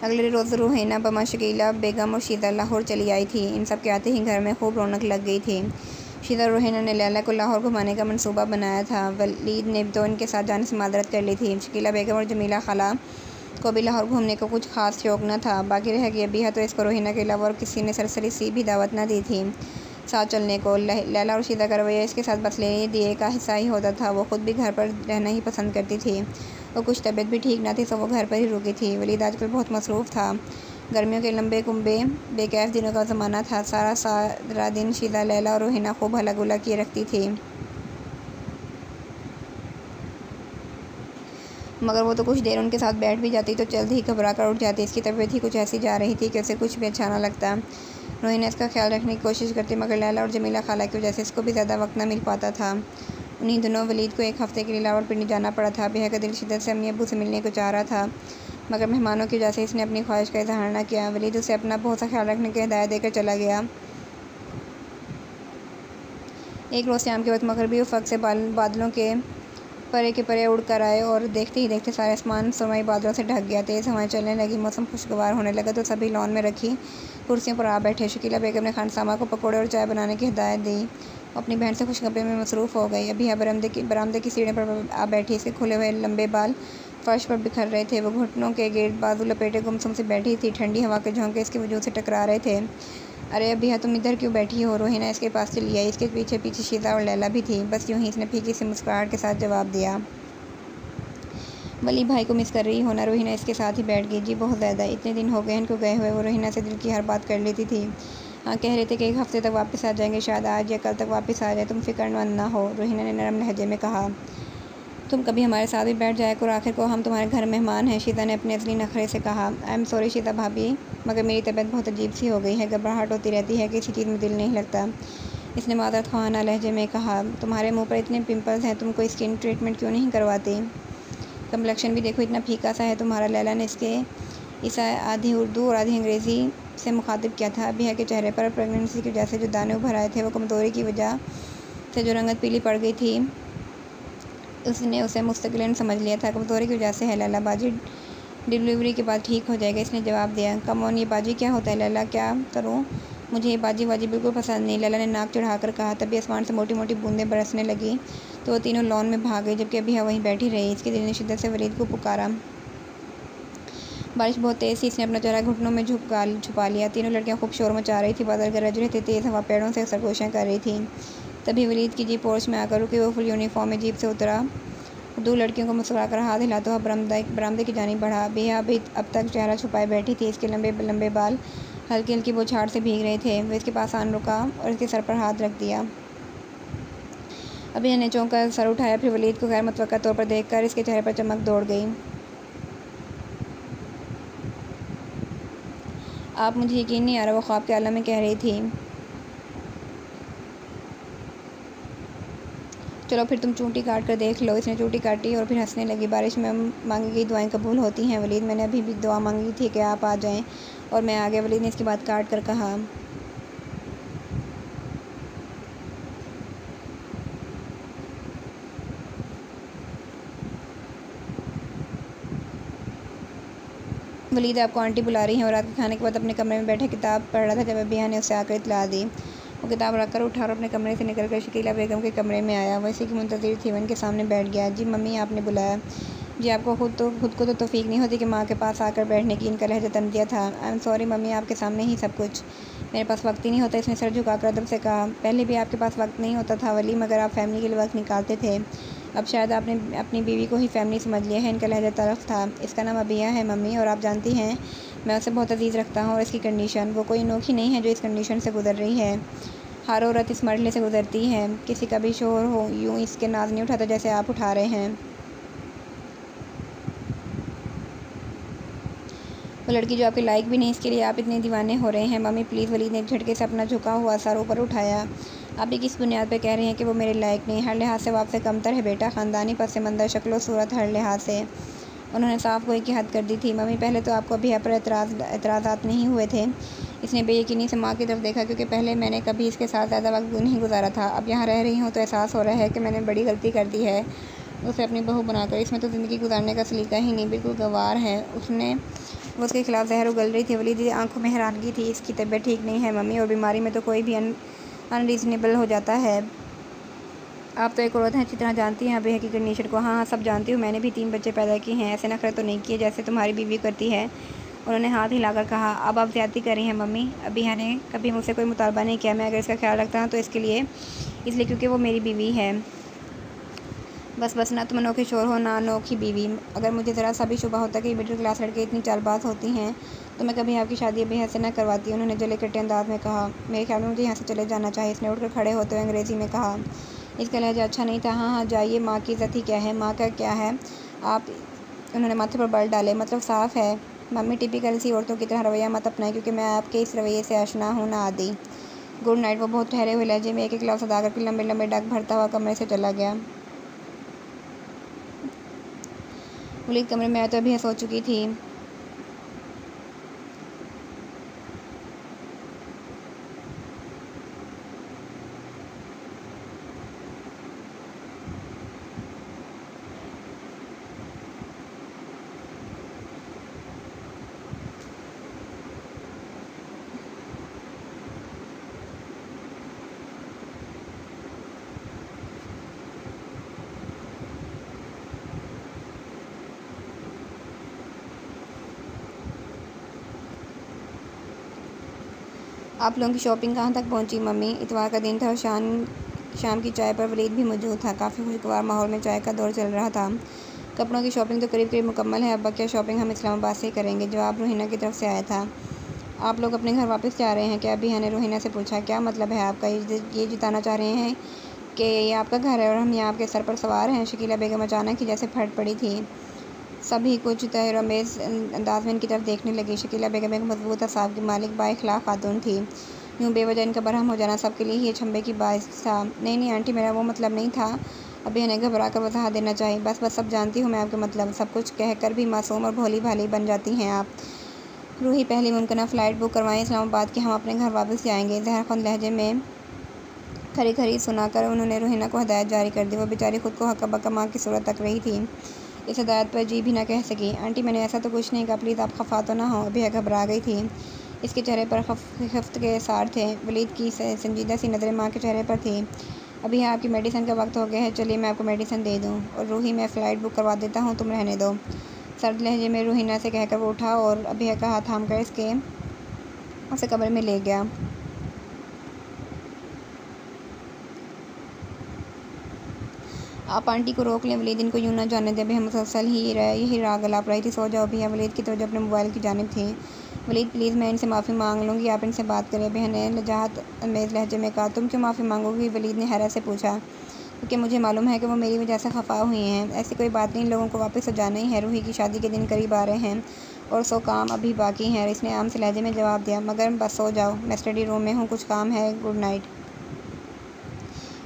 Speaker 5: अगले रोज़ रूहीना, बमा, शकीला बेगम और शीदा लाहौर चली आई थी। इन सब के आते ही घर में खूब रौनक लग गई थी। शीदा और रूहीना ने लैला को लाहौर घुमाने का मंसूबा बनाया था। वलीद ने तो इनके साथ जाने से मादरत कर ली थी। शकीला बेगम और जमीला खाला को भी लाहौर घूमने को कुछ खास शौक न था। बाकी रह गया अभी तो इसको रूहीना के अलावा और किसी ने सरसरी सी भी दावत न दी थी साथ चलने को। लैला और शीदा का रवैया इसके साथ बस लेने दिए का हिस्सा ही होता था। वो ख़ुद भी घर पर रहना ही पसंद करती थी और कुछ तबीयत भी ठीक ना थी, तो वो घर पर ही रुकी थी। वलीद आजकल बहुत मसरूफ़ था। गर्मियों के लंबे कुंबे बेकैफ दिनों का ज़माना था। सारा दिन शीदा, लैला और रूहीना खूब हला गुला किए रखती थी, मगर वो तो कुछ देर उनके साथ बैठ भी जाती तो जल्द ही घबरा कर उठ जाती। इसकी तबीयत ही कुछ ऐसी जा रही थी कि उसे कुछ भी अच्छा ना लगता। रूहीना इसका ख्याल रखने की कोशिश करती, मगर लैला और जमीला खाला की वजह से इसको भी ज़्यादा वक्त ना मिल पाता था। उन्हीं दिनों वलीद को एक हफ़्ते के लिए रावलपिंडी जाना पड़ा था। बेहद दिल शिद्दत से अम्मी अब्बू से मिलने को चाह रहा था, मगर मेहमानों की वजह से इसने अपनी ख्वाहिश का इजहार न किया। वलीद उसे अपना बहुत सा ख्याल रखने की हिदायत देकर चला गया। एक रोज़ शाम के वक्त मगरबी उफ़क़ से बादलों के परे उड़ कर आए और देखते ही देखते सारे आसमान सुरमई बादलों से ढक गया। तेज़ हवाएं चलने लगी, मौसम खुशगवार होने लगा तो सभी लॉन में रखी कुर्सियों पर आ बैठे। शकीला बेगम ने खानसामा को पकौड़े और चाय बनाने की हिदायत दी। अपनी बहन से खुशखबरी में मसरूफ़ हो गई। अभी बरामदे की सीढ़ी पर आ बैठी। इसके खुले हुए लंबे बाल फर्श पर बिखर रहे थे। वो घुटनों के गिर्द बाजू लपेटे गुमसुम से बैठी थी। ठंडी हवा के झोंके इसके वजूद से टकरा रहे थे। अरे अभी तुम इधर क्यों बैठी हो? रूहीना इसके पास चली आई। इसके पीछे पीछे शीदा और लैला भी थी। बस यूँ ही इसने फीकी सी मुस्कुराहट के साथ जवाब दिया। वली भाई को मिस कर रही हो ना? रूहीना इसके साथ ही बैठ गई। जी बहुत ज़्यादा, इतने दिन हो गए इनको गए हुए। वो रूहीना से दिल की हर बात कर लेती थी। हाँ, कह रहे थे कि एक हफ़्ते तक वापस आ जाएंगे, शायद आज या कल तक वापस आ जाए। तुम फ़िक्रमंद ना हो, रूहीना ने नरम लहजे में कहा। तुम कभी हमारे साथ भी बैठ जाया करो, आखिर को हम तुम्हारे घर मेहमान हैं, शीदा ने अपने असली नखरे से कहा। आई एम सॉरी शीदा भाभी, मगर मेरी तबीयत बहुत अजीब सी हो गई है। घबराहट होती रहती है, किसी चीज़ में दिल नहीं लगता, इसने मादरत ख़वाना लहजे में कहा। तुम्हारे मुँह पर इतने पिंपल्स हैं, तुम कोई स्किन ट्रीटमेंट क्यों नहीं करवाती? कम्प्लेक्शन भी देखो इतना फीका सा है तुम्हारा। लैला ने इसे आधी उर्दू और आधी अंग्रेज़ी से मुखातिब किया था। अभी के चेहरे पर प्रेगनेंसी की वजह से जो दाने उभर आए थे, वो कमज़ोरी की वजह से जो रंगत पीली पड़ गई थी, उसने उसे मुस्तकिलन समझ लिया था। कमज़ोरी की वजह से है लैला बाजी, डिलीवरी के बाद ठीक हो जाएगा, इसने जवाब दिया। कम ऑन, ये बाजी क्या होता है लैला? क्या करूँ? मुझे ये बाजी बिल्कुल पसंद नहीं, लैला ने नाक चढ़ाकर कहा। तभी आसमान से मोटी मोटी बूंदें बरसने लगी तो वो तीनों लॉन में भाग गई, जबकि अभी वहीं बैठी रही। इसके दिल ने शिद्दत से वलीद को पुकारा। बारिश बहुत तेज़ थी, इसने अपना चेहरा घुटनों में छुपा लिया। तीनों लड़कियां खूब शोर मचा रही थी, बादल गरज रहे थे, तेज़ हवा पेड़ों से सरगोशियाँ कर रही थी। तभी वलीद की जीप पोर्च में आकर रुकी। वो फुल यूनिफॉर्म में जीप से उतरा, दो लड़कियों को मुस्कुराकर हाथ हिलाता हुआ बरामदे की जानिब बढ़ा। अभी अब तक चेहरा छुपाए बैठी थी। इसके लंबे लंबे बाल हल्की हल्की बौछार से भीग रहे थे। वह इसके पास आन रुका और इसके सर पर हाथ रख दिया। अभी ने चौंक कर सर उठाया, फिर वलीद को गैर मुतवक्का तौर पर देखकर इसके चेहरे पर चमक दौड़ गई। आप, मुझे यकीन नहीं आ रहा, वो ख्वाब के आलम में कह रही थी। चलो फिर तुम चूंटी काट कर देख लो। इसने चूंटी काटी और फिर हंसने लगी। बारिश में मांगी गई दुआएं कबूल होती हैं वलीद, मैंने अभी भी दुआ मांगी थी कि आप आ जाएं और मैं आ गया, वलीद ने इसकी बात काट कर कहा। वलीद आपको आंटी बुला रही हैं। और रात के खाने के बाद अपने कमरे में बैठे किताब पढ़ रहा था जब अबिया ने उसे आकर इत्तला दी। वो किताब रखकर उठा और अपने कमरे से निकलकर शकीला बेगम के कमरे में आया। वह इसी की मुंतज़िर थी। वह इनके सामने बैठ गया। जी मम्मी, आपने बुलाया? जी, आपको खुद को तो तौफीक नहीं होती कि माँ के पास आकर बैठने की। इनका लहजा तमदिया था। आई एम सॉरी मम्मी, आपके सामने ही सब कुछ। मेरे पास वक्त ही नहीं होता, इसने सर झुकाकर अदब से कहा। पहले भी आपके पास वक्त नहीं होता था वली, मगर आप फैमिली के लिए वक्त निकालते थे। अब शायद आपने अपनी बीवी को ही फैमिली समझ लिया है। इनका लहजा तलख था। इसका नाम अबिया है मम्मी, और आप जानती हैं मैं उसे बहुत अजीज़ रखता हूँ। और इसकी कंडीशन, वो कोई अनोखी नहीं है जो इस कंडीशन से गुजर रही है। हर औरत इस मरहले से गुजरती है। किसी का भी शोहर हो यूँ इसके नाज नहीं उठाता जैसे आप उठा रहे हैं। वो लड़की जो आपके लायक भी नहीं, इसके लिए आप इतने दीवाने हो रहे हैं। Mummy please. वलीद ने एक झटके से अपना झुका हुआ सर ऊपर उठाया। आप ये किस बुनियाद पर कह रहे हैं कि वो मेरे लायक नहीं? हर लिहाज से वो आपसे कमतर है बेटा, ख़ानदानी पस मंज़र, शक्ल सूरत, हर लिहाज से। उन्होंने साफ गोई की हद कर दी थी। मम्मी पहले तो आपको अभी पर एतराज़ात नहीं हुए थे। इसने बेयकीनी से माँ की तरफ देखा, क्योंकि पहले मैंने कभी इसके साथ ज़्यादा वक्त नहीं गुजारा था। अब यहाँ रह रही हूँ तो एहसास हो रहा है कि मैंने बड़ी गलती कर दी है उसे अपनी बहू बनाकर। इसमें तो ज़िंदगी गुजारने का सलीका ही नहीं, बिल्कुल गवार है। वो उसके खिलाफ जहर उगल रही थी। वलीद की आंखों में हैरानगी थी। इसकी तबीयत ठीक नहीं है मम्मी, और बीमारी में तो कोई भी अनरीज़नेबल हो जाता है। आप तो एक औरत हैं, अच्छी तरह जानती हैं अबिया की कंडीशन को। हाँ सब जानती हूँ, मैंने भी 3 बच्चे पैदा किए हैं। ऐसे नखरे तो नहीं किए जैसे तुम्हारी बीवी करती है। उन्होंने हाथ हिलाकर कहा। अब आप ज़्यादती कर रही हैं मम्मी। अबिया ने कभी मुझसे कोई मुतालबा नहीं किया। मैं अगर इसका ख्याल रखता हूँ तो इसलिए क्योंकि वो मेरी बीवी है। बस ना तुम अनोखे शोर हो ना अनोखी बीवी। अगर मुझे ज़रा सा भी शुबा होता कि मिडिल क्लास लड़के इतनी चालबाज होती हैं तो मैं कभी आपकी शादी अबिया से न करवाती। उन्होंने जले कटे अंदाज में कहा। मेरे ख्याल में मुझे यहाँ से चले जाना चाहिए। इसने उठकर खड़े होते हुए अंग्रेज़ी में कहा। इसका लहजा अच्छा नहीं था। हाँ जाइए, माँ की इज़्ज़त ही क्या है, माँ का क्या है आप। उन्होंने माथे पर बल डाले। मतलब साफ़ है मम्मी, टिपिकल सी औरतों की तरह रवैया मत अपनाएं, क्योंकि मैं आपके इस रवैये से आशना हूँ ना आदि। Good night. वो बहुत ठहरे हुए लहजे में एक गिलास अदा करके लंबे लंबे डग भरता हुआ कमरे से चला गया। वलीद कमरे में आया तो अभी सो चुकी थी। आप लोगों की शॉपिंग कहाँ तक पहुँची मम्मी? इतवार का दिन था और शाम की चाय पर वलीद भी मौजूद था। काफ़ी खुशगवार माहौल में चाय का दौर चल रहा था। कपड़ों की शॉपिंग तो करीब मुकम्मल है। अब बाकी शॉपिंग हम इस्लामाबाद से ही करेंगे। जवाब रोहिना की तरफ से आया था। आप लोग अपने घर वापस जा रहे हैं क्या? अबिया ने रोहिना से पूछा। क्या मतलब है आपका? ये जिताना चाह रहे हैं कि ये आपका घर है और हम यहाँ आपके सर पर सवार हैं? शकीला बेगम अचानक ही जैसे फट पड़ी थी। सभी कुछ तहरीर-आमेज़ अंदाज में इनकी तरफ देखने लगी। शकीला बेगम एक मजबूत असाब की मालिक बाइखलाक खातून थी। यूँ बेवजह इनका बरहम हो जाना सबके लिए ही अचंभे की बात था। नहीं आंटी, मेरा वो मतलब नहीं था। अभी इन्हें घबरा कर वजाहत देना चाहिए। बस सब जानती हूँ मैं आपके मतलब। सब कुछ कहकर भी मासूम और भोली भाली बन जाती हैं आप। रूही, पहली मुमकिन फ़्लाइट बुक करवाएं इस्लामाबाद की, हम अपने घर वापस जाएंगे। जहरखुंद लहजे में खरी सुनाकर उन्होंने रोहिना को हदायत जारी कर दी। वो बेचारी खुद को हक्का बक्का माँ की सूरत तक रही थी। इस हदायत पर जी भी ना कह सकी। आंटी मैंने ऐसा तो कुछ नहीं कहा, प्लीज़ आप खफा तो ना हो। अभी घबरा गई थी। इसके चेहरे पर खफ्त के आसार थे। वलीद की संजीदा सी नज़रें माँ के चेहरे पर थी। अभी आपकी मेडिसिन का वक्त हो गया है, चलिए मैं आपको मेडिसिन दे दूँ। और रूही, मैं फ़्लाइट बुक करवा देता हूँ, तुम रहने दो। सर्द लहजे में रोहिना से कहकर वो उठा और अभी का हाथ थाम कर इसके उसे कमरे में ले गया। आप आंटी को रोक लें वलीद, इनको यूँ ना जाने दें। हम मुसलसल यही राग अलाप रही थी। सो जाओ भी है। वलीद की तवज्जो अपने मोबाइल की जानिब थी। वलीद प्लीज़, मैं इनसे माफ़ी मांग लूँगी, आप इनसे बात करें। बहन ने लजाहत अमेज़ लहजे में कहा। तुम क्यों माफ़ी मांगोगी? वलीद ने हैरत से पूछा। क्योंकि मुझे मालूम है कि वो मेरी वजह से खफा हुई हैं। ऐसी कोई बात नहीं, लोगों को वापस सजाना ही है। रूही की शादी के दिन करीब आ रहे हैं और 100 काम अभी बाकी हैं। इसने आम से लहजे में जवाब दिया। मगर बस सो जाओ, मैं स्टडी रूम में हूँ, कुछ काम है। Good night.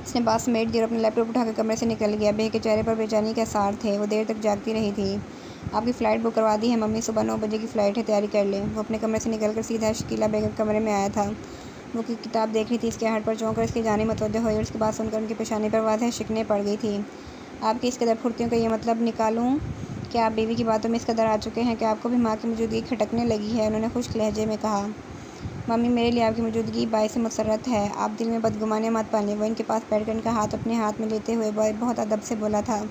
Speaker 5: इसने बात समेट दी और अपना लैपटॉप उठाकर कमरे से निकल गया। बेह के चेहरे पर बेचैनी के आसार थे। वो देर तक जागती रही थी। आपकी फ़्लाइट बुक करवा दी है मम्मी, सुबह 9 बजे की फ़्लाइट है, तैयारी कर लें। वो अपने कमरे से निकलकर सीधा शकीला बेगम कमरे में आया था। वो की किताब देख रही थी। इसके आहट पर चौंक कर इसकी जानिब मुतवज्जो हुई और उसके बाद सुनकर उनकी पेशानी पर वाज़ेह शिकने पड़ गई थी। आपकी इस कदर फुर्तियों का ये मतलब निकालूँ क्या आप बीवी की बातों में इस कदर आ चुके हैं कि आपको भी माँ की मौजूदगी खटकने लगी है? उन्होंने खुश्क लहजे में कहा। मम्मी, मेरे लिए आपकी मौजूदगी बाइस मुसर्रत है। आप दिल में बदगुमानियाँ मत पालिए। वो इनके पास बैठकर इनका हाथ अपने हाथ में लेते हुए बहुत अदब से बोला था।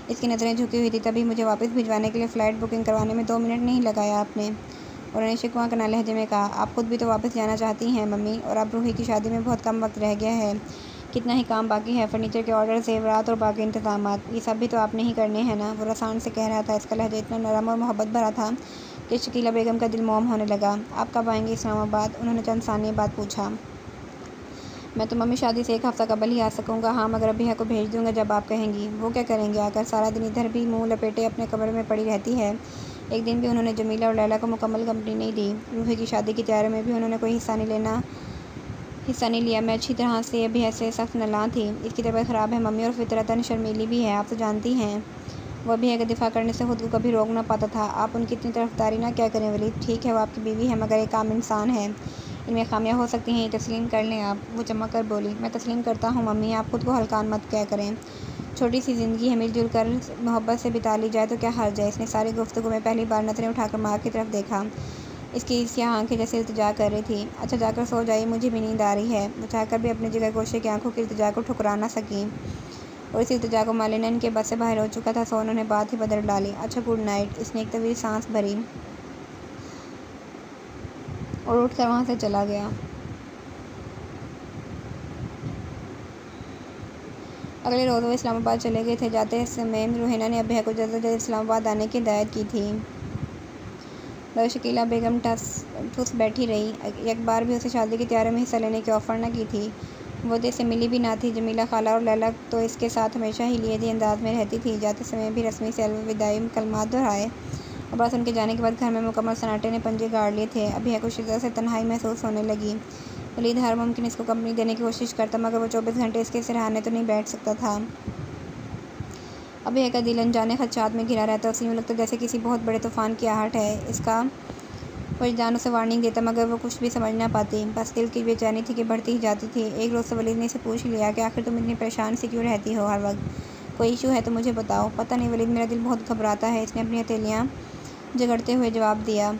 Speaker 5: इसकी नज़रें झुकी हुई थी। तभी मुझे वापस भिजवाने के लिए फ़्लाइट बुकिंग करवाने में 2 मिनट नहीं लगाया आपने। उन्होंने शिकवा करना लहजे में कहा। आप खुद भी तो वापस जाना चाहती हैं मम्मी, और अब रूही की शादी में बहुत कम वक्त रह गया है। कितना ही काम बाकी है। फर्नीचर के ऑर्डर, ज़ेवरात और बाकी इंतजामात, ये सब भी तो आपने ही करने हैं ना। वो रसान से कह रहा था। इसका लहजा इतना नरम और मोहब्बत भरा था कि शकीला बेगम का दिल मोम होने लगा। आप कब आएंगे इस्लामाबाद? उन्होंने चंद सानिया बाद पूछा। मैं तो मम्मी शादी से 1 हफ़्ता कबल ही आ सकूँगा। हाँ, मगर अभी को भेज दूँगा जब आप कहेंगी। वो क्या करेंगे आकर? सारा दिन इधर भी मुँह लपेटे अपने कमरे में पड़ी रहती है। एक दिन भी उन्होंने जमीला और लैला को मुकम्मल कंपनी नहीं दी। रूही की शादी की तैयारी में भी उन्होंने कोई हिस्सा नहीं लिया। मैं अच्छी तरह से अभी ऐसे सख्त नला थी। इसकी तबीयत ख़राब है मम्मी, और फितरतन शर्मीली भी है, आप तो जानती हैं। वो भी है कि दिफा करने से खुद को कभी रोक ना पाता था। आप उनकी इतनी तरफदारी ना क्या करें वलीद। ठीक है, वो आपकी बीवी है, मगर एक आम इंसान है। इनमें खामियां हो सकती हैं, ये तस्लीम कर लें आप। वो चमक कर बोली। मैं तस्लीम करता हूँ मम्मी, आप खुद को हल्कान मत क्या करें। छोटी सी ज़िंदगी है, मिलजुल कर मोहब्बत से बिता ली जाए तो क्या हर्ज है। इसने सारी गुफ्तगू में पहली बार नज़रें उठाकर माँ की तरफ देखा। इसकी स्याह आंखें जैसे इल्तिजा कर रही थी। अच्छा, जाकर सो जाइए, मुझे भी नींद आ रही है। वो चाहकर भी अपनी जगह गोशे की आंखों की इल्तिजा को ठुकरा ना सकी, और इस इल्तिजा को मालिना इनके बस से बाहर हो चुका था। सो उन्होंने बात ही बदल डाली। अच्छा, गुड नाइट। इसने एक तवील सांस भरी और उठकर वहाँ से चला गया। अगले रोज़ वो इस्लामाबाद चले गए थे। जाते समय रूहीना ने अबिया को जल्द इस्लामाबाद आने की हिदायत की थी, मगर शकीला बेगम ठुस बैठी रही। एक बार भी उसे शादी की तैयारी में हिस्सा लेने की ऑफ़र न की थी। वो तो इससे मिली भी ना थी। जमीला खाला और लैला तो इसके साथ हमेशा ही लिए अंदाज में रहती थी। जाते समय भी रस्मी से अलविदाई कलमात दोहराए, और बस उनके जाने के बाद घर में मुकम्मल सन्नाटे ने पंजे गाड़ लिए थे। अबिया को शिद्दत से तन्हाई महसूस होने लगी। वलीद हर मुमकिन इसको कंपनी देने की कोशिश करता, मगर वो 24 घंटे इसके सिरहाने तो नहीं बैठ सकता था। अबिया का दिल अनजाने खदशात में घिरा रहता। उसे यूँ लगता जैसे किसी बहुत बड़े तूफ़ान की आहट है। इसका वजदान उसे वार्निंग देता, मगर वो कुछ भी समझ ना पाती। बस दिल की बेचैनी थी कि बढ़ती ही जाती थी। एक रोज़ से वलीद ने इसे पूछ लिया कि आखिर तुम इतनी परेशान सी क्यों रहती हो हर वक्त? कोई इशू है तो मुझे बताओ। पता नहीं वलीद, मेरा दिल बहुत घबराता है, इसने अपनी हथेलियाँ जगड़ते हुए जवाब दिया।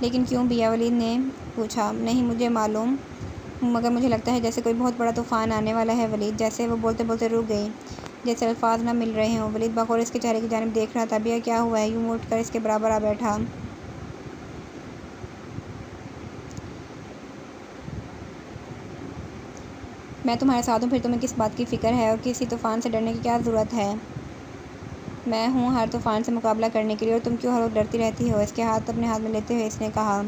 Speaker 5: लेकिन क्यों बिया? वलीद ने पूछा। नहीं मुझे मालूम, मगर मुझे लगता है जैसे कोई बहुत बड़ा तूफ़ान आने वाला है वलीद। जैसे वो बोलते बोलते रुक गई, जैसे अल्फाज ना मिल रहे हों। वलीद बगौर इसके चेहरे की जानिब देख रहा था। बिया क्या हुआ है? यूँ उठ कर इसके बराबर आ बैठा। मैं तुम्हारे साथ हूँ, फिर तुम्हें किस बात की फ़िक्र है, और किसी तूफ़ान से डरने की क्या ज़रूरत है? मैं हूँ हर तूफ़ान से मुकाबला करने के लिए, और तुम क्यों हर वक्त डरती रहती हो? इसके हाथ अपने हाथ में लेते हुए इसने कहा।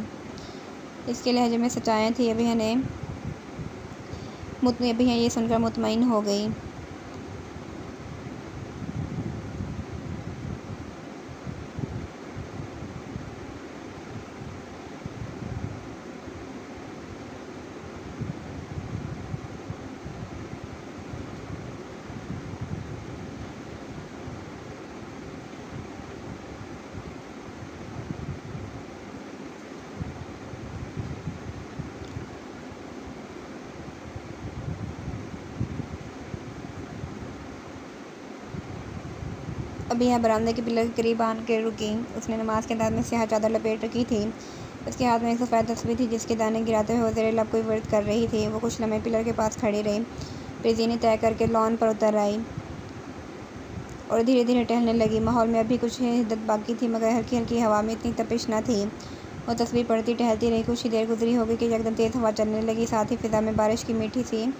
Speaker 5: इसके लहजे में सच्चाई थी। अबिया ये सुनकर मुतमईन हो गई। अबिया बरामदे के पिलर के करीब आन के रुकी। उसने नमाज के अंदाज में स्याह चादर लपेट रखी थी। उसके हाथ में एक सफ़ेद तस्बीह थी जिसके दाने गिराते हुए ज़ेरे लब कोई वर्द कर रही थी। वो कुछ लम्हे पिलर के पास खड़ी रही, फिर ज़ीने तय करके लॉन पर उतर आई और धीरे धीरे टहलने लगी। माहौल में अभी कुछ हिद्दत बाकी थी, मगर हल्की हल्की हवा में इतनी तपिश न थी। वो तस्वीर पढ़ती टहलती रही। कुछ ही देर गुजरी होगी कि एकदम तेज़ हवा चलने लगी। साथ ही फ़िज़ा में बारिश की मीठी सी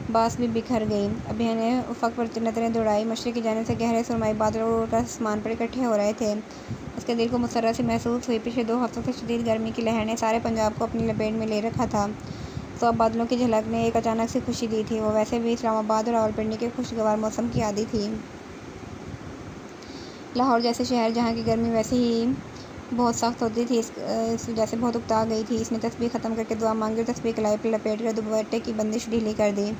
Speaker 5: बास भी बिखर गई। अबिया ने उफ़क़ पर नज़रें दौड़ाई। मशरिक़ की जानिब से गहरे सुरमई बादल उड़कर आसमान पर इकट्ठे हो रहे थे। उसके दिल को मुसर्रत सी महसूस हुई। पिछले 2 हफ़्तों से शदीद गर्मी की लहर ने सारे पंजाब को अपनी लपेट में ले रखा था, तो अब बादलों की झलक ने एक अचानक सी खुशी दी थी। वो वैसे भी इस्लामाबाद और रावलपिंडी के खुशगवार मौसम की आदी थी। लाहौर जैसे शहर जहाँ की गर्मी वैसे ही बहुत सख्त होती थी, इस वजह से बहुत उकता गई थी। इसने तस्बीह ख़त्म करके दुआ मांगी और तस्बीह कलाई पर लपेट कर दुपट्टे की बंदिश ढीली कर दी,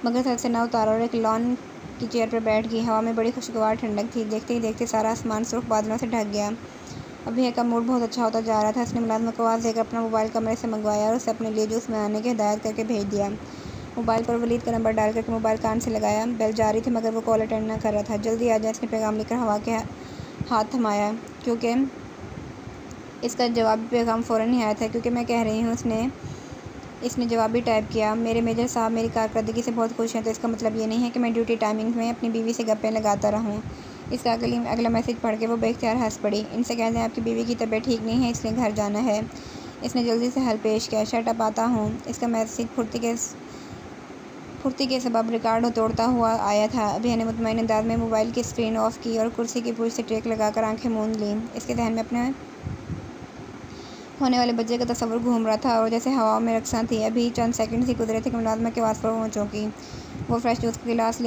Speaker 5: मगर सर से ना उतारा, और एक लॉन की चेयर पर बैठ गई। हवा में बड़ी खुशगवार ठंडक थी। देखते ही देखते सारा आसमान सुर्ख बादलों से ढक गया। अभी का मूड बहुत अच्छा होता जा रहा था। उसने मुलाज़िम को आवाज़ देकर अपना मोबाइल कमरे से मंगवाया और उसे अपने लिए जूस में आने की हिदायत करके भेज दिया। मोबाइल पर वलीद का नंबर डाल करके मोबाइल कान से लगाया। बेल जारी थी, मगर वो कॉल अटेंड न कर रहा था। जल्दी आ जाए, इसने पैगाम लिखकर हाथ थमाया क्योंकि इसका जवाबी पैगाम फ़ौरन ही आया था। क्योंकि मैं कह रही हूँ, इसने जवाब भी टाइप किया। मेरे मेजर साहब मेरी कारकर्दगी से बहुत खुश हैं, तो इसका मतलब ये नहीं है कि मैं ड्यूटी टाइमिंग में अपनी बीवी से गप्पें लगाता रहूँ। इसका अगला मैसेज पढ़ के वो बेख्तियार हंस पड़ी। इनसे कह दें आपकी बीवी की तबीयत ठीक नहीं है, इसलिए घर जाना है। इसने जल्दी से हल पेश किया। शट अप, आता हूँ। इसका मैसेज फुर्ती के सबब रिकॉर्ड तोड़ता हुआ आया था। अभिया ने मुतमईन अंदाज में मोबाइल की स्क्रीन ऑफ की और कुर्सी की पूंछ से टेक लगाकर आंखें मूंद लीं। इसके जहन में अपने होने वाले बच्चे का तस्वुर घूम रहा था और जैसे हवाओं में रक्सां थी। अभी चंद सेकंड ही गुजरे थे कि मुलाजमा के आवाज़ पर वो चौंकी। वो फ्रेश जूस का गिलास